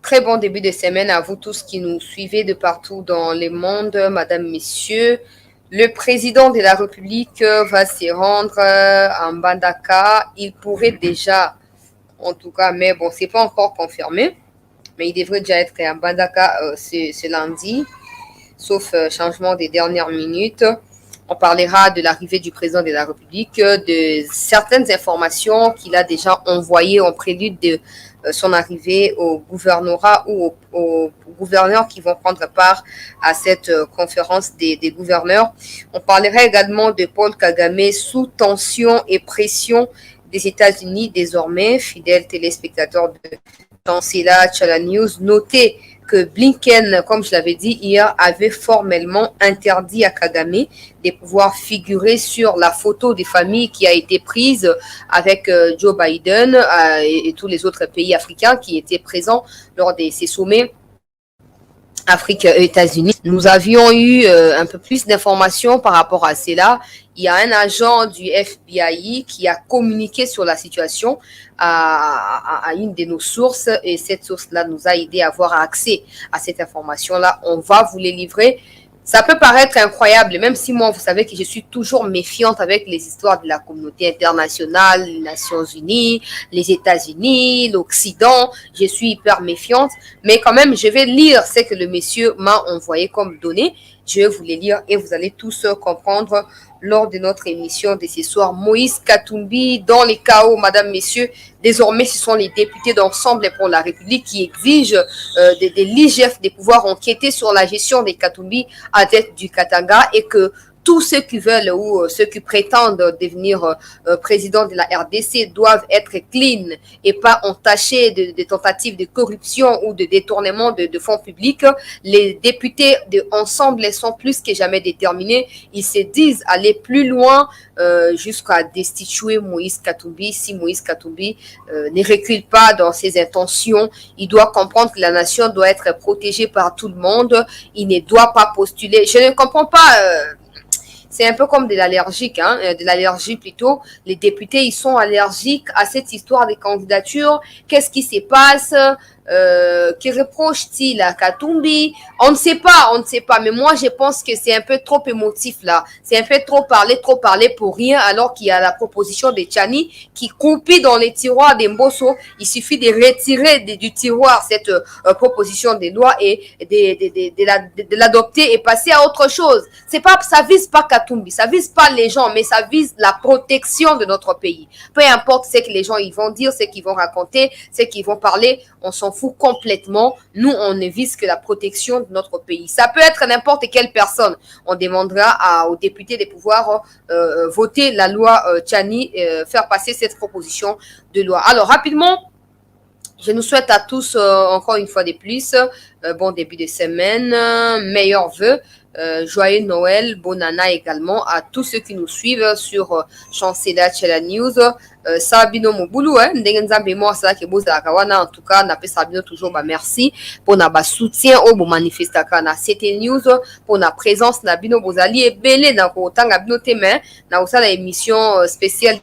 Très bon début de semaine à vous tous qui nous suivez de partout dans le monde, madame, messieurs. Le président de la République va se rendre en Bandaka. Il pourrait déjà, en tout cas, mais bon, c'est pas encore confirmé, mais il devrait déjà être en Bandaka ce lundi, sauf changement des dernières minutes. On parlera de l'arrivée du président de la République, de certaines informations qu'il a déjà envoyées en prélude de son arrivée au gouvernorat ou aux gouverneurs qui vont prendre part à cette conférence des gouverneurs. On parlera également de Paul Kagame sous tension et pression des États-Unis désormais, fidèles téléspectateurs de Chancela Chala News. Notez que Blinken, comme je l'avais dit hier, avait formellement interdit à Kagame de pouvoir figurer sur la photo des familles qui a été prise avec Joe Biden et tous les autres pays africains qui étaient présents lors de ces sommets Afrique, États-Unis. Nous avions eu un peu plus d'informations par rapport à cela. Il y a un agent du FBI qui a communiqué sur la situation à une de nos sources et cette source-là nous a aidé à avoir accès à cette information-là. On va vous les livrer. Ça peut paraître incroyable, même si moi, vous savez que je suis toujours méfiante avec les histoires de la communauté internationale, les Nations Unies, les États-Unis, l'Occident. Je suis hyper méfiante, mais quand même, je vais lire ce que le monsieur m'a envoyé comme données. Je vais vous les lire et vous allez tous comprendre lors de notre émission de ce soir. Moïse Katumbi, dans les chaos, madame, messieurs, désormais, ce sont les députés d'Ensemble pour la République qui exigent de l'IGF de pouvoir enquêter sur la gestion des Katumbi à tête du Katanga et que tous ceux qui veulent ou ceux qui prétendent devenir président de la RDC doivent être clean et pas entachés de tentatives de corruption ou de détournement de fonds publics. Les députés de Ensemble sont plus que jamais déterminés. Ils se disent aller plus loin jusqu'à destituer Moïse Katumbi. Si Moïse Katumbi ne recule pas dans ses intentions, il doit comprendre que la nation doit être protégée par tout le monde. Il ne doit pas postuler. Je ne comprends pas... c'est un peu comme de l'allergique, de l'allergie plutôt. Les députés, ils sont allergiques à cette histoire de candidature. Qu'est-ce qui se passe? Qui reproche-t-il à Katumbi? On ne sait pas. Mais moi, je pense que c'est un peu trop émotif là. C'est un peu trop parler pour rien, alors qu'il y a la proposition de Tchani qui coupait dans les tiroirs d'Embosso. Il suffit de retirer du tiroir cette proposition de loi et de l'adopter et passer à autre chose. Ça vise pas Katumbi, ça vise pas les gens, mais ça vise la protection de notre pays. Peu importe ce que les gens ils vont dire, ce qu'ils vont raconter, ce qu'ils vont parler, on s'en fout complètement. Nous, on ne vise que la protection de notre pays. Ça peut être n'importe quelle personne. On demandera aux députés de pouvoir voter la loi Tchani, faire passer cette proposition de loi. Alors, rapidement, je nous souhaite à tous, encore une fois de plus, bon début de semaine, meilleurs vœux. Joyeux Noël, bonne année également à tous ceux qui nous suivent sur Chancela Chala News. Sabino Moboulou, Ndengenza moi ça que boza kawana en tout cas n'a pas Sabino toujours merci pour na soutien au bon manifestation na CT News pour na présence na bino bozali et belé na ko tanga bino témoin na osala émission spéciale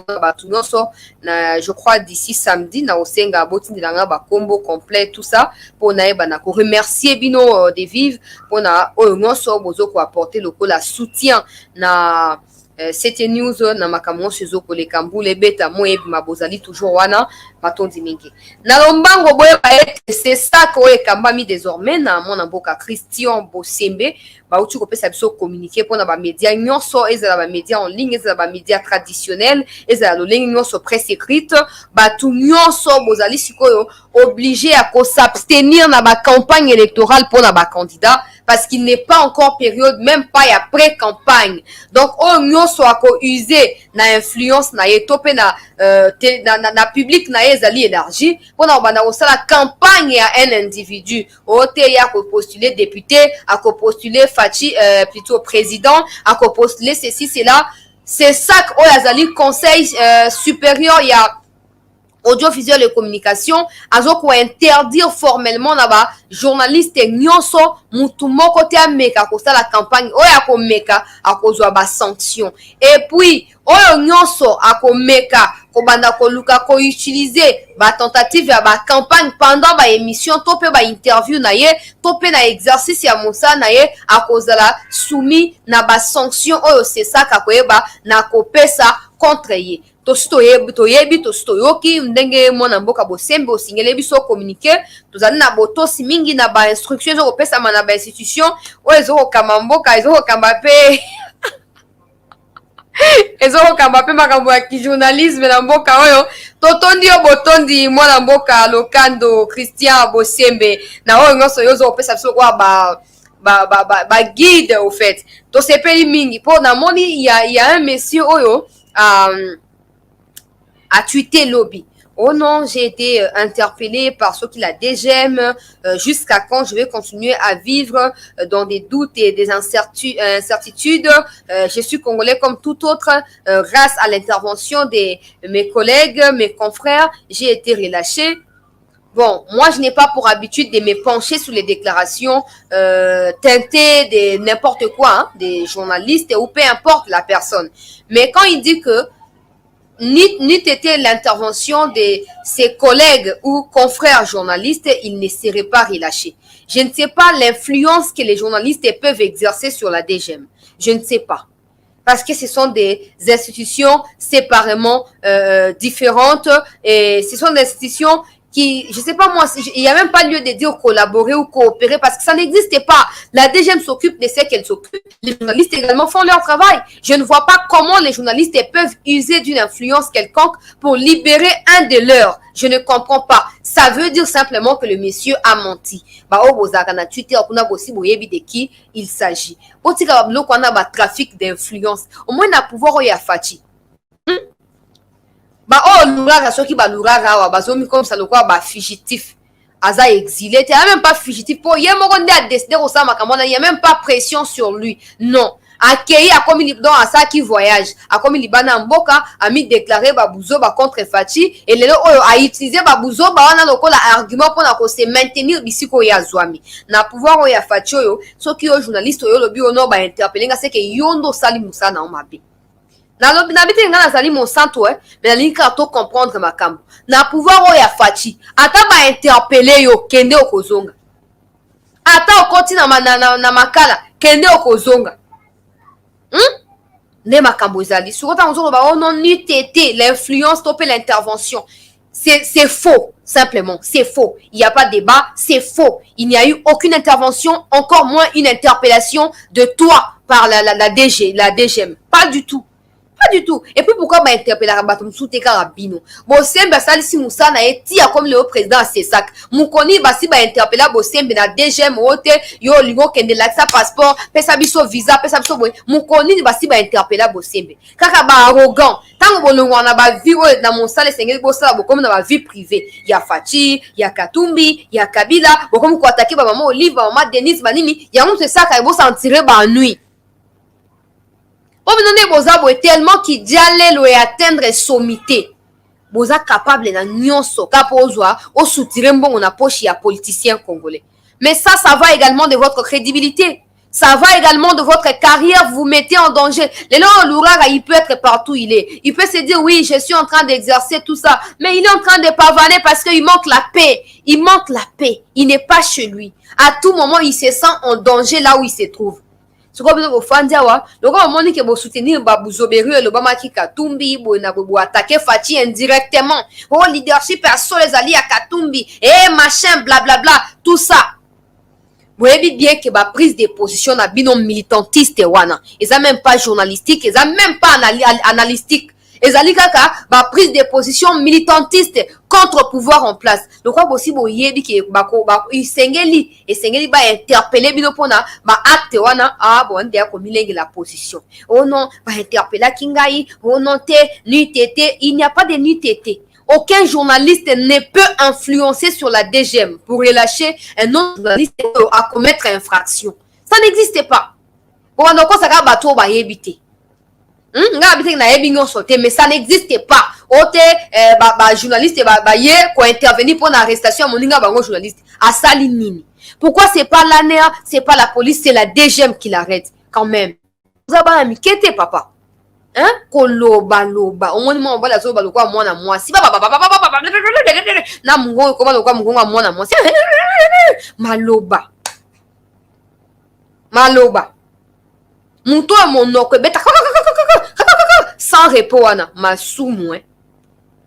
je crois d'ici samedi na osenga botindilanga ba combo complet tout ça pour naeba na ko remercier bino de vivre pour na onyoso bozo ko apporter le soutien na CT News na makambo sezo ko le kambule beta moyebi mabozali toujours wana matondi mingi na lombango boye c'est ça ko ekambami désormais na mona mboka Christian Bosembe bauti ko pesa biso communiquer pour na ba média nyonso ezala ba média en ligne ezala ba média traditionnel ezala lo ligne nyonso presse écrite batu nyonso bozali sikoyo obligé à s'abstenir na ba campagne électorale pour na ba candidat parce qu'il n'est pas encore période, même pas après campagne. Donc, on nyonso a ko user na influence na yetope na public na ezali élargi pour na bana la campagne à un individu. Ote ya ko postuler député, à ko postuler Fachi plutôt président, à ko postuler ceci cela. C'est ça que azali conseil supérieur il y a audiovisuel et communication azoko interdire formellement na ba journaliste nyonso mutu moko te ameka ko la campagne oya ko meka akozwa ba sanction et puis oyo nyonso akomeka kobanda koluka ko utiliser ba tentative ya ba campagne pendant ba émission to pe ba interview na ye to pe na exercice ya mosa na ye akozala soumis na ba sanction oyo c'est ça ka koyeba na kopesa contre ye. Toyebi toyoki ndenge mwana mboka bosembe osingeli biso communiquer tozali na botosi mingi na ba instruction zo kopesa na ba institution oyo ezokokamba mboka ezokokamba pe ezokokamba pe makambo ya journalisme na mboka oyo totondi yo botondi mwana mboka Lokando Christian Bosembe na oyo nyonso yo ezokopesa biso kwa ba guide au fait to sepeli mingi po na moni il y a un monsieur oyo a tweeté lobby. Oh non, j'ai été interpellée par ceux qui la DGM. Jusqu'à quand je vais continuer à vivre dans des doutes et des incertitudes. Je suis congolais comme tout autre. Grâce à l'intervention de mes collègues, mes confrères, j'ai été relâchée. Bon, moi, je n'ai pas pour habitude de me pencher sur les déclarations teintées de n'importe quoi, hein, des journalistes ou peu importe la personne. Mais quand il dit que n'eût été l'intervention de ses collègues ou confrères journalistes, il ne serait pas relâché. Je ne sais pas l'influence que les journalistes peuvent exercer sur la DGM. Je ne sais pas. Parce que ce sont des institutions séparément différentes et ce sont des institutions qui, je sais pas moi, il n'y a même pas lieu de dire collaborer ou coopérer parce que ça n'existe pas. La DGM s'occupe de ce qu'elle s'occupe. Les journalistes également font leur travail. Je ne vois pas comment les journalistes peuvent user d'une influence quelconque pour libérer un de leurs. Je ne comprends pas. Ça veut dire simplement que le monsieur a menti. Bah, au bozaka na Twitter, on a aussi boyebi de qui il s'agit. Au tika bablo qu'on a ba trafic d'influence. Au moins, na pouvoir oya fachi. Ba oh luraga soki ba luraga wa bazomi comme ça le quoi ba fugitif aza exilé tu même pas fugitif pour yé moko ndé a décider au ça makamona y a même pas pression sur lui non accueilli a comme il donc à ça qui voyage a comme il bana mboka a mis déclaré ba buzo ba contre Fachi et lelo a utilisé ba buzo ba wana lokola argument pour na ko se maintenir bisiko ya zwami na pouvoir o ya Fachi yo soki yo journaliste yo lobi ono ba interpeller nga c'est que yondo sali musa na mabe na bité nga nazali mon santo mais na linka to comprendre makambo na pouvoir oya Fachi ata ba interpeller yo kende okozonga ata okoti na makala kende okozonga ne makambo ezali surota nzolo ba ono ni tété l'influence topé l'intervention c'est faux simplement c'est faux il n'y a pas de débat c'est faux il n'y a eu aucune intervention encore moins une interpellation de toi par la DGM pas du tout. Pas du tout. Et puis pourquoi m'a interpellé à Rabatum Souteka Rabino? Bosembe Salisi Moussa na eti comme le président à ses sacs. Moukoni basi ba interpellé Bosembe na DGM ote yo lingo kende laksa passeport, pesa biso visa, pesa biso boy. Moukoni basi ba interpellé Bosembe. Kaka ba arrogant. Tant bolongo na ba vie na mon sale sengeli bosa bokom na ba vie privée. Ya Fachi, ya Katumbi, ya Kabila, bokom ko attaquer ba maman Olive, ba maman Denise Banini, ya mon se saka bo sentir ba nuit. Boza est tellement qui diale et atteindre sommité. Boza capable na nyonso kapozwa au soutien bon na poche ya politicien congolais. Mais ça va également de votre crédibilité. Ça va également de votre carrière, vous mettez en danger. Le Louraga, il peut être partout il est. Il peut se dire oui, je suis en train d'exercer tout ça, mais il est en train de pavaner parce qu'il manque la paix. Il manque la paix. Il n'est pas chez lui. À tout moment, il se sent en danger là où il se trouve. Ce qu'on veut faire, le gars moni que vous soutenir Babouzoberu et le Bama qui Katumbi, vous attaquer Fachi indirectement. Oh leadership perso les alliés à Katumbi et machin blablabla tout ça. Vous voyez bien que ma prise de position na binom militantiste wana, ils a même pas journalistique, ils a même pas analytique. Ezali kaka ba prise de position militantiste contre pouvoir en place. Donc quoi aussi bo yebi ki bako isengeli ba interpeller bino pona ba acte wana bo ande ya ko milenge la position. Oh non, ba interpeller kingai, oh non te ni tété, il n'y a pas de ni tété. Aucun journaliste ne peut influencer sur la DGM pour relâcher un autre journaliste à commettre infraction. Ça n'existe pas. Bon donc ça ka bato ba yebité. Mais ça n'existe pas. Ote journaliste ye ko intervenir pour l'arrestation moninga bango journaliste à Salinini. Pourquoi c'est pas l'ANEA, c'est pas la police, c'est la DGM qui l'arrête quand même. Vous avez un miquete papa. hein koloba loba omoni mwana mobali azoba lokwa mwana mwasi na mungongo koba lokwa mungongo ya mwana mwasi maloba mutu ya monoko ebeta sans repos wana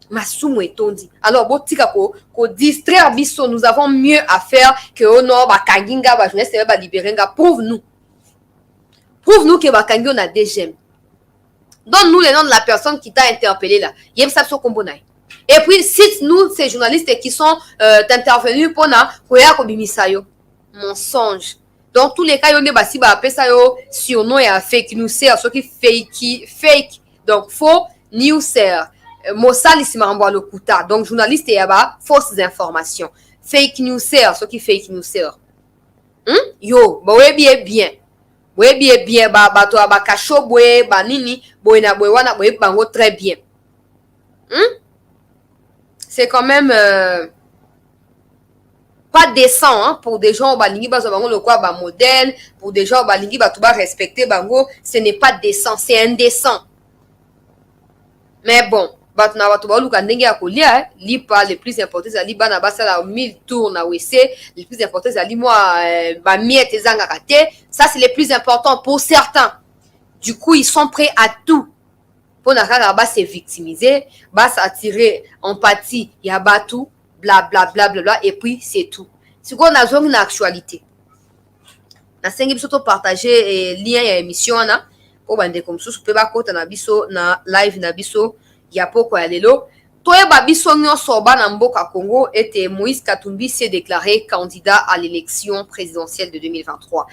masumu etondi. Alors botika ko distraire biso, nous avons mieux à faire que ono bakanginga ba jeunesse ba libérenga. Prouve-nous que bakangi on a des gemmes. Donne-nous le nom de la personne qui t'a interpellé là. Yem Sapso Kombonai. Et puis cite-nous ces journalistes qui sont intervenus pour na koya kobimisayo. Mensonge. Dans tous les cas, on est basi ba pesa yo surnom et fake news, ceux qui fake. Donc faux news. Mossali Simarambo Lokuta. Donc journaliste et ba fausses informations. Fake news, ceux qui fake news. Yo, ba we bien. Oui, bien, to ba kacho boye, ba nini, boye na boye wana boye bango très bien. C'est quand même pas décent hein, pour des gens balingi ba bango le quoi ba modèle, pour des gens balingi ba to ba respecter bango, ce n'est pas décent, c'est indécent. Mais bon, ba na ba to ba luka ndenge ya kolia, li pas le plus important c'est li ba na ba sala 1000 tours na WC, le plus important c'est li moi ba miette ezanga kate. Ça, c'est le plus important pour certains. Du coup, ils sont prêts à tout. Pour se victimiser, s'attirer empathie, il y a tout, blablabla, et puis c'est tout. Si on a une actualité, na sengi surtout partager lien et émission pour bande comme ça, peut pas côté na biso na live na biso, il y a pourquoi aller là. Toi babiso nyonso na mboka Congo était Moïse Katumbi s'est déclaré candidat à l'élection présidentielle de 2023.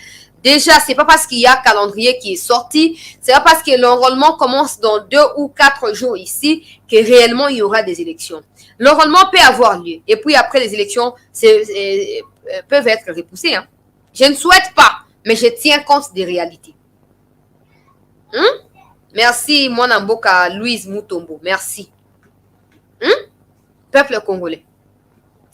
Déjà, c'est pas parce qu'il y a un calendrier qui est sorti, c'est pas parce que l'enrôlement commence dans 2 ou 4 jours ici que réellement il y aura des élections. L'enrôlement peut avoir lieu et puis après les élections peuvent être repoussées. Hein. Je ne souhaite pas, mais je tiens compte des réalités. Merci, mon amboka Louise Mutombo. Merci. Peuple congolais.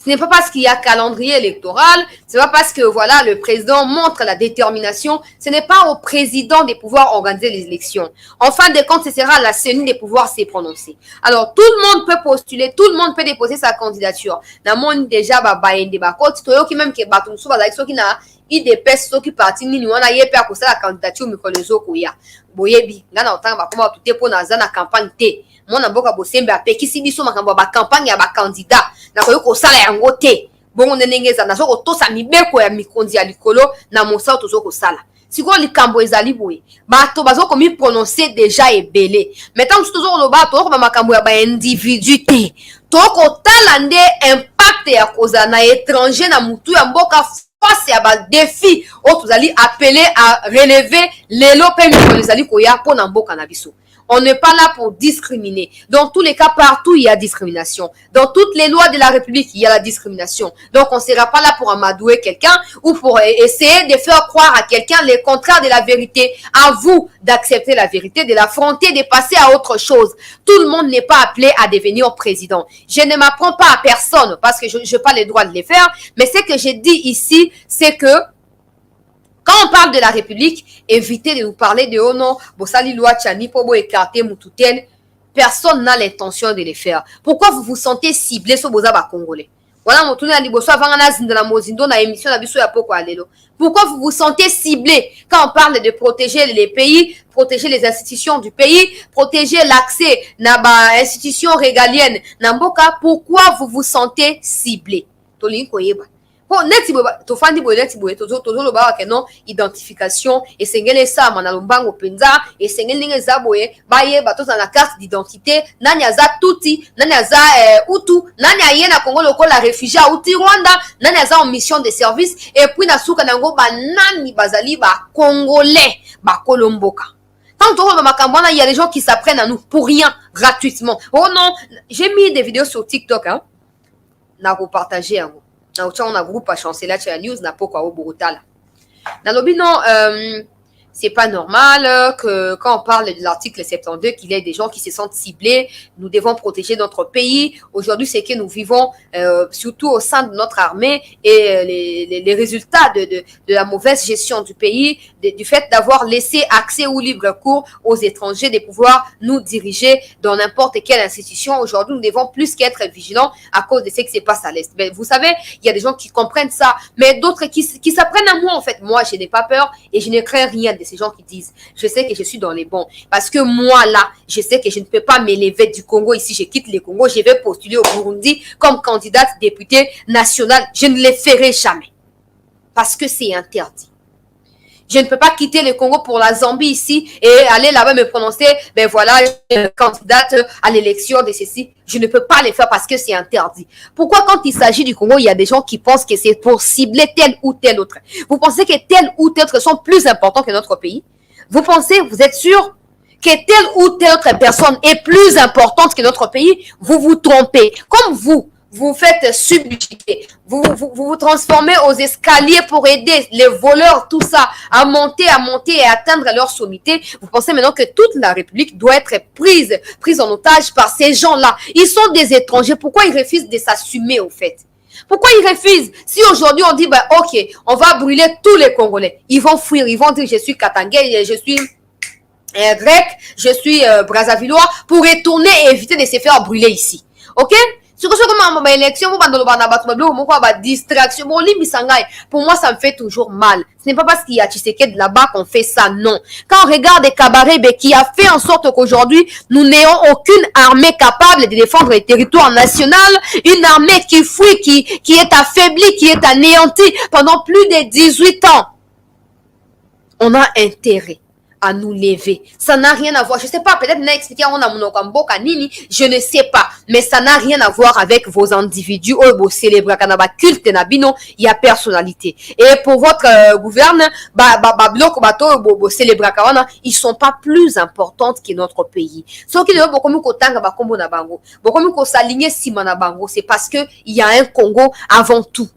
Ce n'est pas parce qu'il y a calendrier électoral, c'est pas parce que voilà le président montre la détermination, ce n'est pas au président de pouvoir organiser les élections. En fin de compte, ce sera la CENI de pouvoir s'y prononcer. Alors tout le monde peut postuler, tout le monde peut déposer sa candidature. Namon déjà baende bakoti toyo ki même ke batumsu bazali soki na IDPS soki parti nini wana yepe akosa la candidature mikolezo koya. Boyebi ngana otanga bakoma tuté po na zana campagne te. Mona mboka bosembe apekisi biso makambo ba campagne ya ba candidat na koyo kosala yango te bongo ndengeza na soko tosa mibeko ya mikondi ya likolo na mosao tozo kosala siko likambo ezali boye bato bazoko mi prononcer déjà ebele maintenant tozo loba to ko makambo ya ba individu te to ko tala nde impact ya koza na étranger na mutu ya mboka face à ba défi o tozali appelé à relever lelo pe mi ezali koya pona mboka na biso. On n'est pas là pour discriminer. Dans tous les cas, partout, il y a discrimination. Dans toutes les lois de la République, il y a la discrimination. Donc, on ne sera pas là pour amadouer quelqu'un ou pour essayer de faire croire à quelqu'un le contraire de la vérité. À vous d'accepter la vérité, de l'affronter, de passer à autre chose. Tout le monde n'est pas appelé à devenir président. Je ne m'apprends pas à personne parce que je n'ai pas le droit de le faire. Mais ce que j'ai dit ici, c'est que quand on parle de la République, évitez de nous parler de oh non, Bossali loi Tchani, Pobo écarté, Moutoutel. Personne n'a l'intention de les faire. Pourquoi vous vous sentez ciblé sur Bozaba Congolais? Voilà, mon tourné à Liboso avant la Mozindo, na émission la Bisso ya Poko Alelo. Pourquoi vous vous sentez ciblé quand on parle de protéger les pays, protéger les institutions du pays, protéger l'accès na ba institutions régaliennes, Namboka, pourquoi vous vous sentez ciblé? Tolin Koyeba. Bon, neti to fandi boye neti boye tozo lo ba ke non identification et sengele sa manalombango penza et sengele ninge za boye baye bato na carte d'identité nani aza tuti nani aza utu nani ayena Congo lokola réfugié uti Rwanda nani aza en mission de service et puis na suka nango ba nani bazali ba congolais ba kolomboka. Tant il y a des gens qui s'apprennent à nous pour rien gratuitement. Oh non, j'ai mis des vidéos sur TikTok hein. Na repartager hein. Na on a groupe à chanceler la news na poko au Borotala. Na lobi non c'est pas normal que quand on parle de l'article 72, qu'il y ait des gens qui se sentent ciblés. Nous devons protéger notre pays. Aujourd'hui, c'est que nous vivons surtout au sein de notre armée et les résultats de la mauvaise gestion du pays, du fait d'avoir laissé accès au libre cours aux étrangers de pouvoir nous diriger dans n'importe quelle institution. Aujourd'hui, nous devons plus qu'être vigilants à cause de ce qui se passe à l'Est. Mais vous savez, il y a des gens qui comprennent ça, mais d'autres qui s'apprennent à moi en fait. Moi, je n'ai pas peur et je ne crains rien de ces gens qui disent je sais que je suis dans les bons. Parce que moi là, je sais que je ne peux pas m'élever du Congo ici, je quitte le Congo, je vais postuler au Burundi comme candidate députée nationale. Je ne le ferai jamais. Parce que c'est interdit. Je ne peux pas quitter le Congo pour la Zambie ici et aller là-bas me prononcer, ben voilà, candidate à l'élection de ceci. Je ne peux pas le faire parce que c'est interdit. Pourquoi quand il s'agit du Congo, il y a des gens qui pensent que c'est pour cibler tel ou tel autre? Vous pensez que tel ou tel autre sont plus importants que notre pays? Vous pensez, vous êtes sûr que telle ou telle autre personne est plus importante que notre pays? Vous vous trompez. Comme vous faites subjuguer, vous transformez aux escaliers pour aider les voleurs, tout ça, à monter et atteindre leur sommité. Vous pensez maintenant que toute la République doit être prise en otage par ces gens-là. Ils sont des étrangers. Pourquoi ils refusent de s'assumer au fait? Pourquoi ils refusent? Si aujourd'hui on dit, bah, ok, on va brûler tous les Congolais, ils vont fuir, ils vont dire, je suis Katangais, je suis grec, je suis Brazzavillois, pour retourner et éviter de se faire brûler ici. Ok? Élection, distraction. Pour moi, ça me fait toujours mal. Ce n'est pas parce qu'il y a Tshisekedi là-bas qu'on fait ça, non. Quand on regarde Kabarebe qui a fait en sorte qu'aujourd'hui, nous n'ayons aucune armée capable de défendre le territoire national, une armée qui fuit, qui est affaiblie, qui est anéantie pendant plus de 18 ans. On a intérêt à nous lever. Ça n'a rien à voir. Je ne sais pas, peut-être je ne sais pas, mais ça n'a rien à voir avec vos individus. Il y a personnalité. Et pour votre gouverne, ils ne sont pas plus importants que notre pays. C'est parce qu'il y a un Congo avant tout.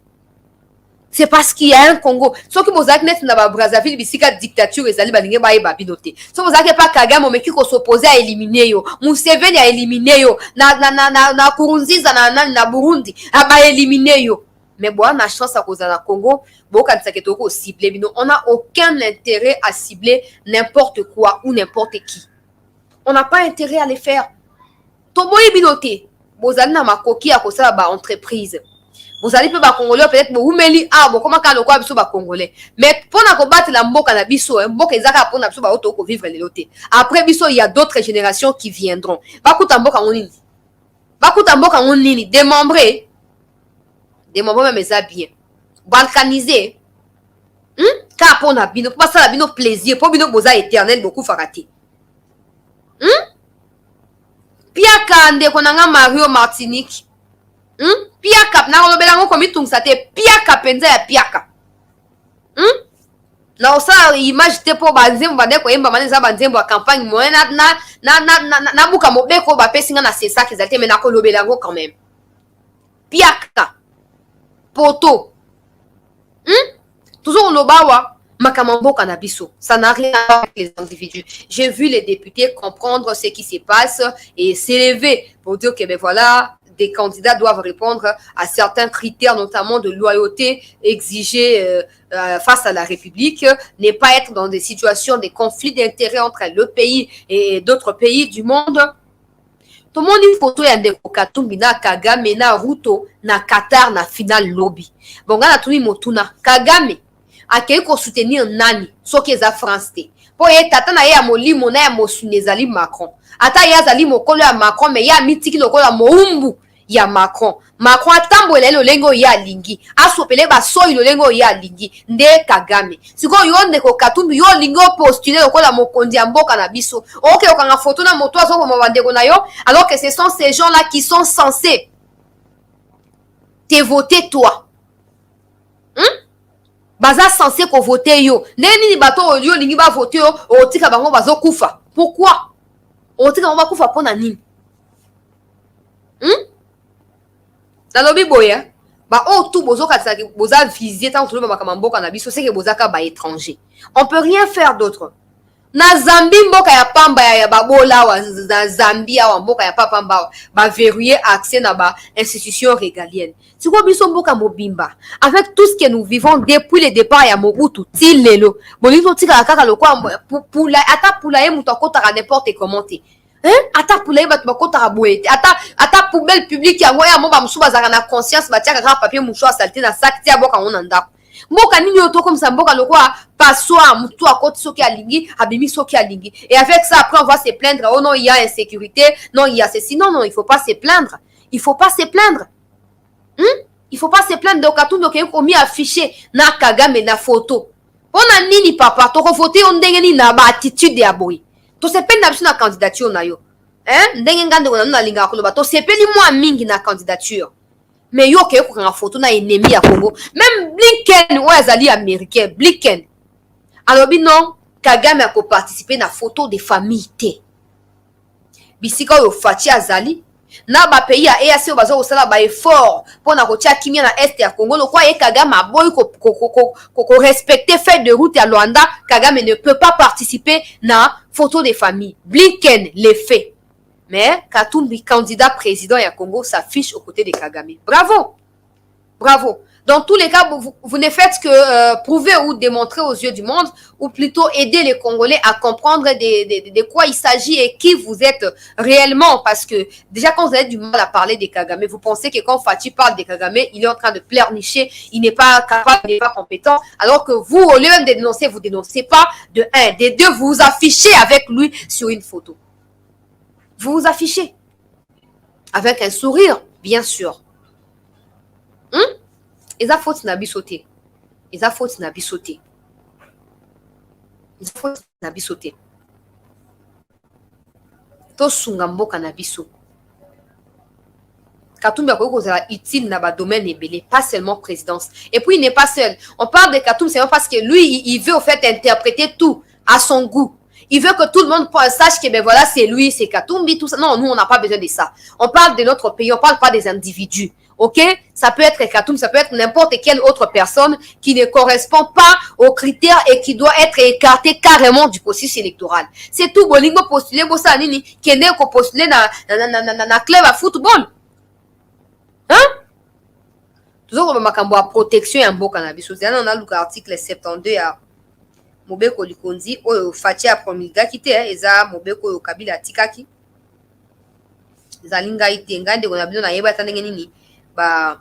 C'est parce qu'il y a un Congo. Sauf que vous avez dans Brazzaville, bisika dictature ezali balinge ba eba binote. Sauf vous avez pas Kagame mais qui s'opposait à éliminer yo. Museveni a éliminé yo. Na Kurunziza na Burundi a ba éliminé yo. Mais bon, on a chance à cause de la Congo, on n'a aucun intérêt à cibler n'importe quoi ou n'importe qui. On n'a pas intérêt à les faire. Toboye binote. Vous avez na makoki à cause de la entreprise. Vous allez pas congolais peut-être vous meli comment quand le quoi biso ba congolais mais pour na combattre la mboka na biso mboka ezaka pour na biso ba auto vivre les lotés après biso il y a d'autres générations qui viendront ba kuta mboka nini démembrer même ça bien balkaniser car pour na bino pas ça la bino plaisir pour bino boza éternel beaucoup farati Piaka ndeko nanga Mario Martinique Piaka na olobela ngo komi tungsa te piaka penza ya piaka na osa image te po banzembo bande ko yemba maneza banzembo ya campagne moyen na buka mobeko ba pesinga na c'est ça qu'ils étaient mais na kolobela ngo quand même piaka poto toujours lobawa makamamboka na biso ça n'a rien à voir avec les individus. J'ai vu les députés comprendre ce qui se passe et s'élever pour dire que ben voilà des candidats doivent répondre à certains critères, notamment de loyauté exigés face à la République, ne pas être dans des situations de conflits d'intérêts entre le pays et d'autres pays du monde. Tout le monde dit photo ya ndeko Katumbi na Kagame na Ruto na Qatar na final lobby. Bon, gana tuni motuna Kagame akei ko soutenir nani soki eza France te. Po ye tata na ye ya molimo na ya mosuni ezali Macron. Ata ye azali mokolo ya Macron mais ya mitiki lokola moumbu ya Macron. Macron atambolela lolengo ya alingi. Asopele basoyi lolengo ya alingi. Nde Kagame. Siko yo ndeko Katumbi yo lingo postuler lokola mokondi ya mboka na biso. Ok, okanga photo na moto azoko mabandeko na yo alors que ce sont ces gens-là qui sont censés te voter toi. Baza censé ko voter yo. Neni bato yo lingi ba voter yo otika bango bazo kufa. Pourquoi? Otika bango ba kufa pona nini? Nalobi boya Ba oh tout bozoka boza visiter tant tout le makamamboka na biso c'est que bozaka ba étranger. On peut rien faire d'autre. Na Zambie mboka ya pamba ya babola wa na Zambia wa mboka ya pamba ba verrouiller accès na ba institution régalienne. C'est quoi biso mboka mobimba avec tout ce que nous vivons depuis le départ ya Mobutu ti lelo. Bolino tika kaka lokwa pula ata pula ye muto akota n'importe comment te. Hein? Ata pula ye bato bakota rabouete. Ata poubelle publique ya ngoya mo ba musuba zaka na conscience ba tia kaka papier mouchoir saleté na sac tia boka on ndako. Mboka nini yoto comme ça mboka lokwa passoir mutu akoti soki alingi abimi soki alingi et avec ça après on va se plaindre oh non il y a insécurité non il y a ceci non il faut pas se plaindre il faut pas se plaindre il faut pas se plaindre donc Katumbi oke komi affiché na Kagame na photo ona nini papa to ko voter on ndenge ni na ba attitude ya boy to se plaindre na biso na candidature na yo ndenge ngande ko na linga ko ba to se peli moi mingi na candidature. Mais yo ke ko photo na ennemi ya Congo même Blinken ou azali américain Blinken alobi non Kagame a participer na photo de famille te bisika yo Fachi azali na ba pays ya EAC bazo osala ba effort pona ko tia kimia na est ya Congo lo kwa ye Kagame aboy ko respecter fait de route ya Luanda Kagame ne peut pas participer na photo de famille Blinken le fait. Mais Katumbi, candidat président ya Congo, s'affiche aux côtés de Kagame. Bravo! Bravo! Dans tous les cas, vous ne faites que prouver ou démontrer aux yeux du monde, ou plutôt aider les Congolais à comprendre de quoi il s'agit et qui vous êtes réellement. Parce que déjà, quand vous avez du mal à parler de Kagame, vous pensez que quand Fachi parle de Kagame, il est en train de pleurnicher, il n'est pas capable, il n'est pas compétent. Alors que vous, au lieu de dénoncer, vous dénoncez pas. De un, de deux, vous vous affichez avec lui sur une photo. Vous vous affichez avec un sourire, bien sûr. Et ça faut na bisoté. Et ça faut na bisoté. Et ça faut na bisoté. To sunga mboka na biso. Katumbi a kozala utile na ba domaine ebele, pas seulement présidence. Et puis il n'est pas seul. On parle de Katumbi c'est parce que lui il veut au fait interpréter tout à son goût. Il veut que tout le monde sache que ben voilà, c'est lui, c'est Katumbi, tout ça. Non, nous, on n'a pas besoin de ça. On parle de notre pays, on parle pas des individus. Ok? Ça peut être Katumbi, ça peut être n'importe quelle autre personne qui ne correspond pas aux critères et qui doit être écartée carrément du processus électoral. C'est tout. Bolingo postuler, bossa nini, kene ko postuler na club à football. Hein? Toujours comme makambo à protection et en beau cannabis. On a l'article 72 à Mobeko Likonzi oyo Fachi a promulgaki te eza Mobeko oyo Kabila atikaki zalinga ite ngande kona bino na yeba tandenge nini ba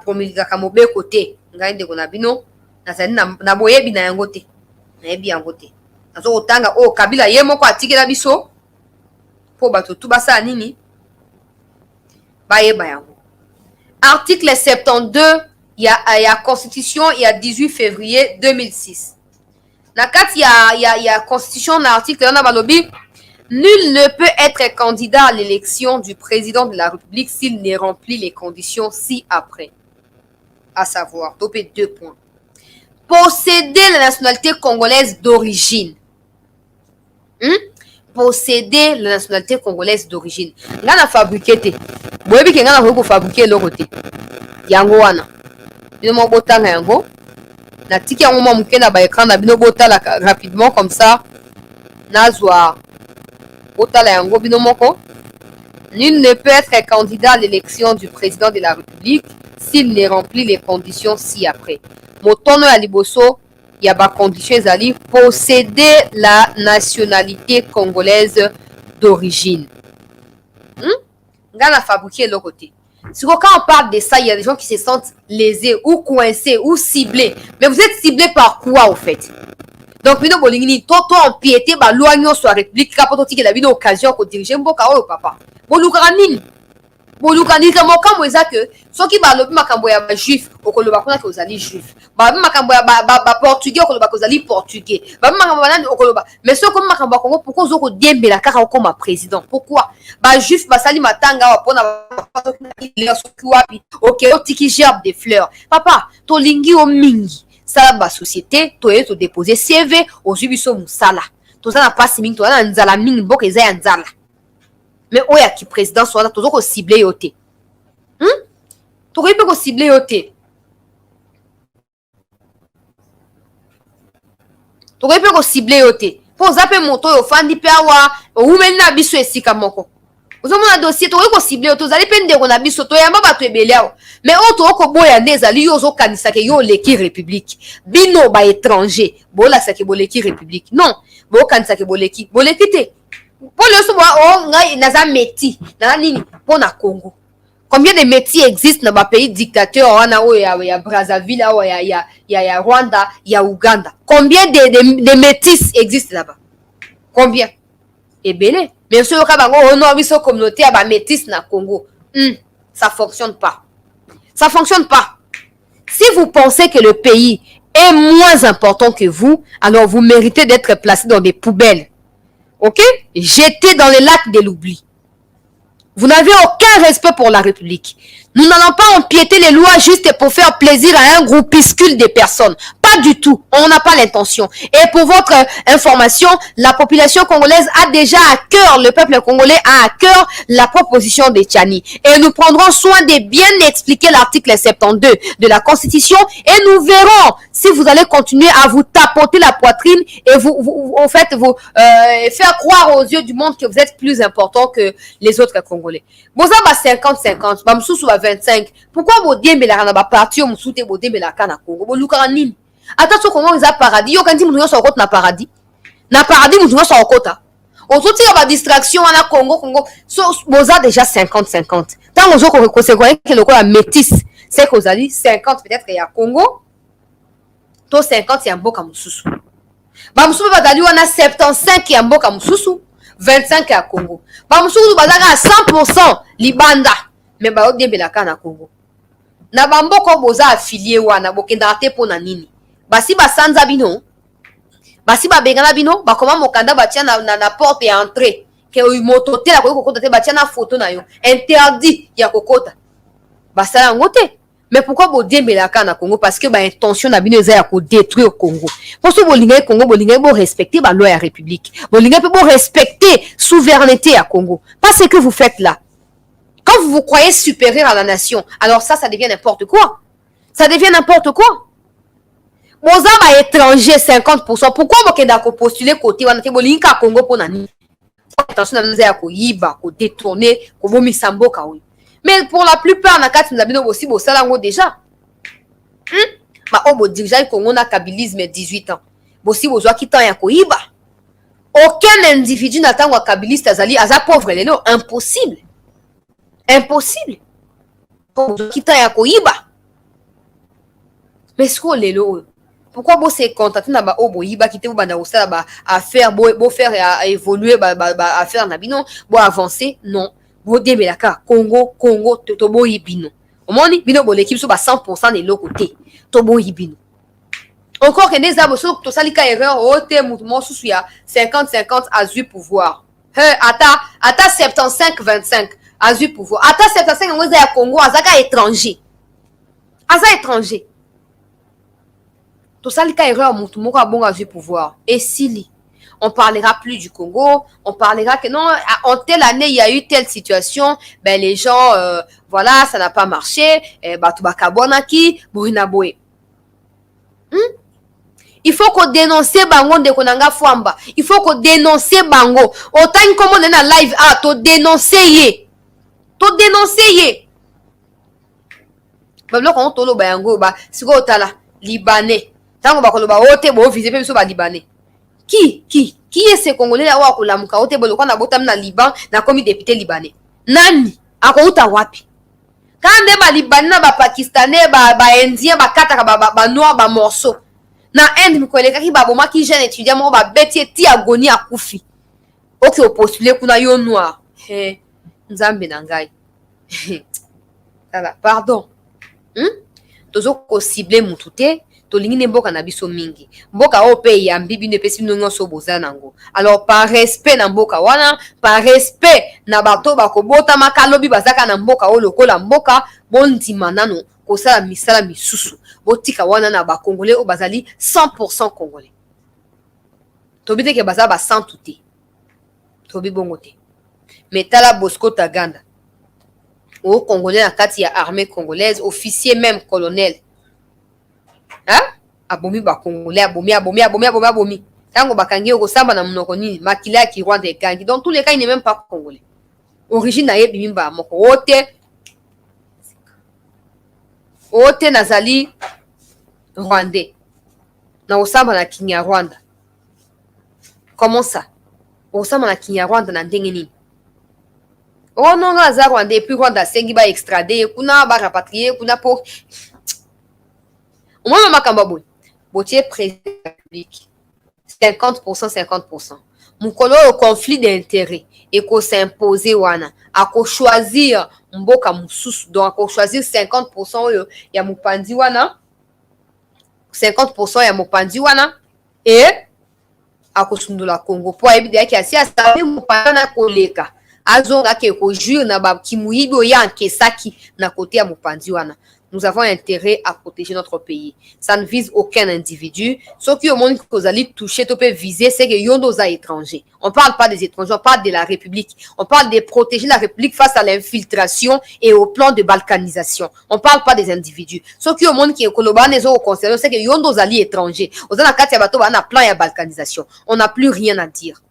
promulgaka Mobeko te ngande kona bino nazali na boyebi na yango te na yebi yango te nazo otanga o Kabila ye moko atikela biso po bato tu basa nini ba yeba yango. Article 72 il y a constitution il y a 18 février 2006. Na kati ya constitution na article on a balobi nul ne peut être candidat à l'élection du président de la République s'il ne remplit les conditions ci-après. À savoir, topé 2 points. Posséder la nationalité congolaise d'origine. Posséder la nationalité congolaise d'origine. Nga na fabriqué te. Boyebi ke nga na ko fabriquer loko te. Yango wana. Bino mo botanga yango. Na tiki yango mo muke na ba écran na bino botala rapidement comme ça. Nazwa botala yango bino moko. Nul ne peut être candidat à l'élection du président de la République s'il ne remplit les conditions ci-après. Motono ya liboso ya ba conditions ezali posséder la nationalité congolaise d'origine. Nga na fabriquer l'autre côté. Quand on parle de ça, il y a des gens qui se sentent lésés ou coincés ou ciblés. Mais vous êtes ciblés par quoi au fait? Donc, bino bolingini, toto empiété, ba loignon sur la République, kapoto tiki la bino occasion ko diriger mboka oyo papa. Bolukara nini? Bolukara nini kamo eza que soki ba lobi makambo ya ba juif, okoloba kuna ke ozali juif. Ba makambo ya ba portugais okoloba ko ozali portugais. Ba makambo banani okoloba. Mais soko makambo Congo pourquoi ozoko diembela kaka okoma président? Pourquoi? Ba juif basali matanga wa pona ba soki wapi. OK, otiki gerbe de fleurs. Papa, to lingi o mingi. Ça ba société, to to déposer CV aux biso musala. To ça na passe mingi, to na nzala mingi boka eza ya nzala. Mais oya ki président soit toujours ciblé yoté. tokoki mpe kocible yo te. Tokoki mpe kocible yo te mpo oza mpe moto oyo ofandi mpe awa owumeli na biso esika moko ozomona dossier tokoki kocible yo te ozali mpe ndeko na biso toyamba bato ebele awa mais oyo tokoki koboya nde ezali yo ozokanisaka yo oleki république bino baétranger bolakisaki boleki république non bokanisaki boleki te mpo nyonso ngai naza meti naza nini mpo na Congo. Combien de métiers existent dans les pays dictateurs, ya Brazzaville, ya Rwanda, ya Ouganda? Combien de métis existent là-bas? Combien? Et belé. Bien sûr, on a une communauté à métis na Congo. Ça fonctionne pas. Ça fonctionne pas. Si vous pensez que le pays est moins important que vous, alors vous méritez d'être placé dans des poubelles. Ok? Jeté dans les lacs de l'oubli. Vous n'avez aucun respect pour la République. Nous n'allons pas empiéter les lois juste pour faire plaisir à un groupuscule de personnes. Pas du tout. On n'a pas l'intention. Et pour votre information, la population congolaise a déjà à cœur, le peuple congolais a à cœur la proposition de Tchani. Et nous prendrons soin de bien expliquer l'article 72 de la Constitution et nous verrons si vous allez continuer à vous tapoter la poitrine et faire croire aux yeux du monde que vous êtes plus important que les autres Congolais. Bon, ça va 50-50, bah, m'soussou à 25. Pourquoi vous dites, mais la partie, vous souhaitez, vous dites, mais la canne à Congo, vous l'ouvrez en nini. Attention, Congo, ils ont paradis. Yo, quand ils m'ont sur côte, na paradis. Na paradis, vous sur côte. On se tire à distraction, on a Congo. Vous avez déjà 50-50. Tant que vous avez que le métis, c'est que vous avez 50, peut-être qu'il y a Congo. To 50, il y a un beau comme soussou. Bah, m'soussou, va d'aller, on a 75 qui est un beau comme soussou. 25 à Congo. Ba musuku bazaka à 100% libanda. Mais ba odembe la kana Congo. Na bamboko boza affilié wana bokenda te pona nini. Basi ba sanza bino. Basi ba bengana bino ba koma mokanda batia na porte et entrée. Ke moto te la kokota te batia na photo na yo. Interdit ya kokota. Basala ngote. Mais pourquoi vous dites la canne à Congo? Parce que l'intention n'a pas de détruire le Congo. Parce que vous Congo, vous respecter la loi à la République. Vous respecter la souveraineté à Congo. Pas ce que vous faites là. Quand vous vous croyez supérieur à la nation, alors ça devient n'importe quoi. Ça devient n'importe quoi. Vous avez étranger 50%. Pourquoi vous avez postulé côté vous Congo pour nani? Attention, vous avez détourner, vous avez mis mais pour la plupart, nous avons aussi beau salango déjà. Bah, on dirigeant Congo na kabilisme 18 ans. Bossi bozo qui tant ya koiba. Aucun individu n'attend wa kabiliste azali aza pauvre lelo, impossible. Impossible. Bozo qui tant ya koiba. Mais ce qu'on lelo. Pourquoi vous se contenter na ba obo yiba qui te banda osala ba affaire bo faire évoluer ba affaire na bino, bo avancer non. Bodebelaka Congo tobo yibino omoni bino l'équipe so ba 100% de l'autre côté tobo yibino encore que des abo so to salika erreur o te mouvement sous ya 50-50 azui pouvoir ata 75-25 azui pouvoir ata 75 ngoza ya Congo azaka étranger to salika erreur mouvement ko abonga azui pouvoir et sili. On parlera plus du Congo, on parlera que non, en telle année, il y a eu telle situation, ben les gens, voilà, ça n'a pas marché, il faut qu'on dénonce bango de konanga fwamba, il faut qu'on dénonce bango. Autant comme on est dans live, to dénoncer. Bablo kon tolo bango ba, siko otala libanais. Tango ba koloba ote bo visiter pe so ba libanais. Qui est ce Congolais là wa kulamuka ote bolo kana botam na Liban na komi député libanais nani akouta wapi kande ba libanais na ba pakistanais ba indien ba kataka ba noir ba morceau na Inde mikoleka ki ba boma ki jeune étudiant mo ba betie ti agonie akufi oki opostuler kuna yo noir nzambe na ngai pardon tozo ko cibler mutu te tolingi ne mboka na biso mingi mboka o pe ya mbibi ne pesi no nyonso boza nango alors par respect na mboka wana par respect na bato bakobota makalobi bazaka na mboka o lokola mboka bondima nano kosala misala misusu botika wana na ba congolais o bazali 100% congolais tobite ke baza ba sans touté tobi bongo te metala Bosco Taganda au Congolais na kati ya armée congolaise, officier même colonel. Hein? Abomi ba Congolais, abomi. Tango bakangi okosamba na munoko nini, makila ya Rwanda ekangi. Dans tous les cas, il n'est même pas congolais. Origine na ye bimba moko. Ote nazali rwandais. Na osamba na Kinyarwanda. Comment ça? Osamba na Kinyarwanda na ndenge nini? Oh non, aza rwandais, puis Rwanda sengi ba extrader, kuna ba rapatrier, kuna po. Au moins makamba boy. Botier président de la République. 50%, 50%. Mukolo au conflit d'intérêts et qu'on s'impose wana, à qu'on choisir mboka mususu, donc à qu'on choisir 50% ya mupandi wana, 50% ya mupandi wana, et à qu'on sundula Congo. Pour éviter qu'il y a si à savoir mupanda na koleka, azonga ke ko jure na ba kimuibi oya nkesaki na côté ya mupandi wana. Nous avons intérêt à protéger notre pays. Ça ne vise aucun individu. Ce qui au monde que vous allez toucher, tu peux viser, c'est que yondo za étrangers. On ne parle pas des étrangers, on parle de la République. On parle de protéger la République face à l'infiltration et au plan de balkanisation. On ne parle pas des individus. Ce qui au monde qui est colobané au conseil, c'est que yondo za étrangers. Aux anakati bato ba na plan ya balkanisation. On n'a plus rien à dire.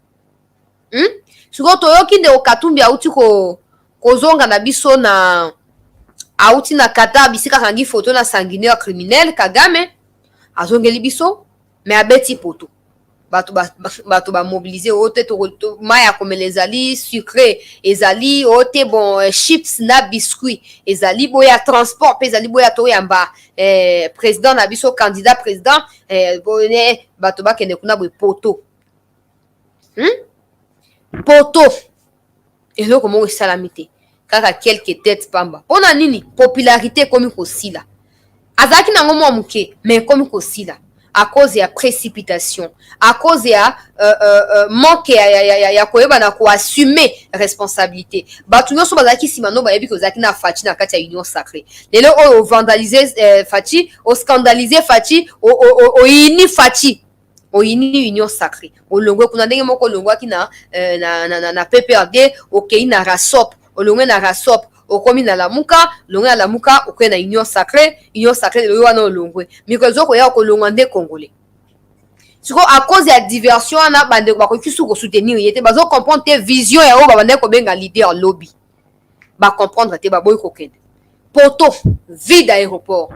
Suko toyoki de okatumbi auti ko zonga na biso na auti na kata bisika kangi photo na sanguinaire criminel Kagame azongeli biso mais abeti poto bato ba mobiliser ote to maya comme les ali sucré ezali ote bon chips na biscuit ezali boya transport pe ezali boya to yamba président na biso candidat président boné bato ba kende kuna boy poto poto eloko mo salamité kaka quelques têtes pamba pona nini popularité comme kosila azaki nango mwa muke mais comme kosila à cause ya précipitation à cause ya manque ya koyeba na ko assumer responsabilité batu nyonso bazaki simano bayebi ko zaki na Fachi na kati ya union sacrée lelo o vandaliser Fachi o scandaliser Fachi o ini Fachi oyini union sacrée olongwe kuna ndenge moko olongwaki na PPRD okei na rasop olongwe na rasop okomi na lamuka longwe na lamuka okei na union sacrée le wana olongwe mikozo ko ya kolongwa nde congolais siko à cause ya diversion na bande ba ko kisu ko soutenir yete bazo comprendre te vision ya o ba bande ko benga leader lobby ba comprendre te ba boy ko kende poto vide aéroport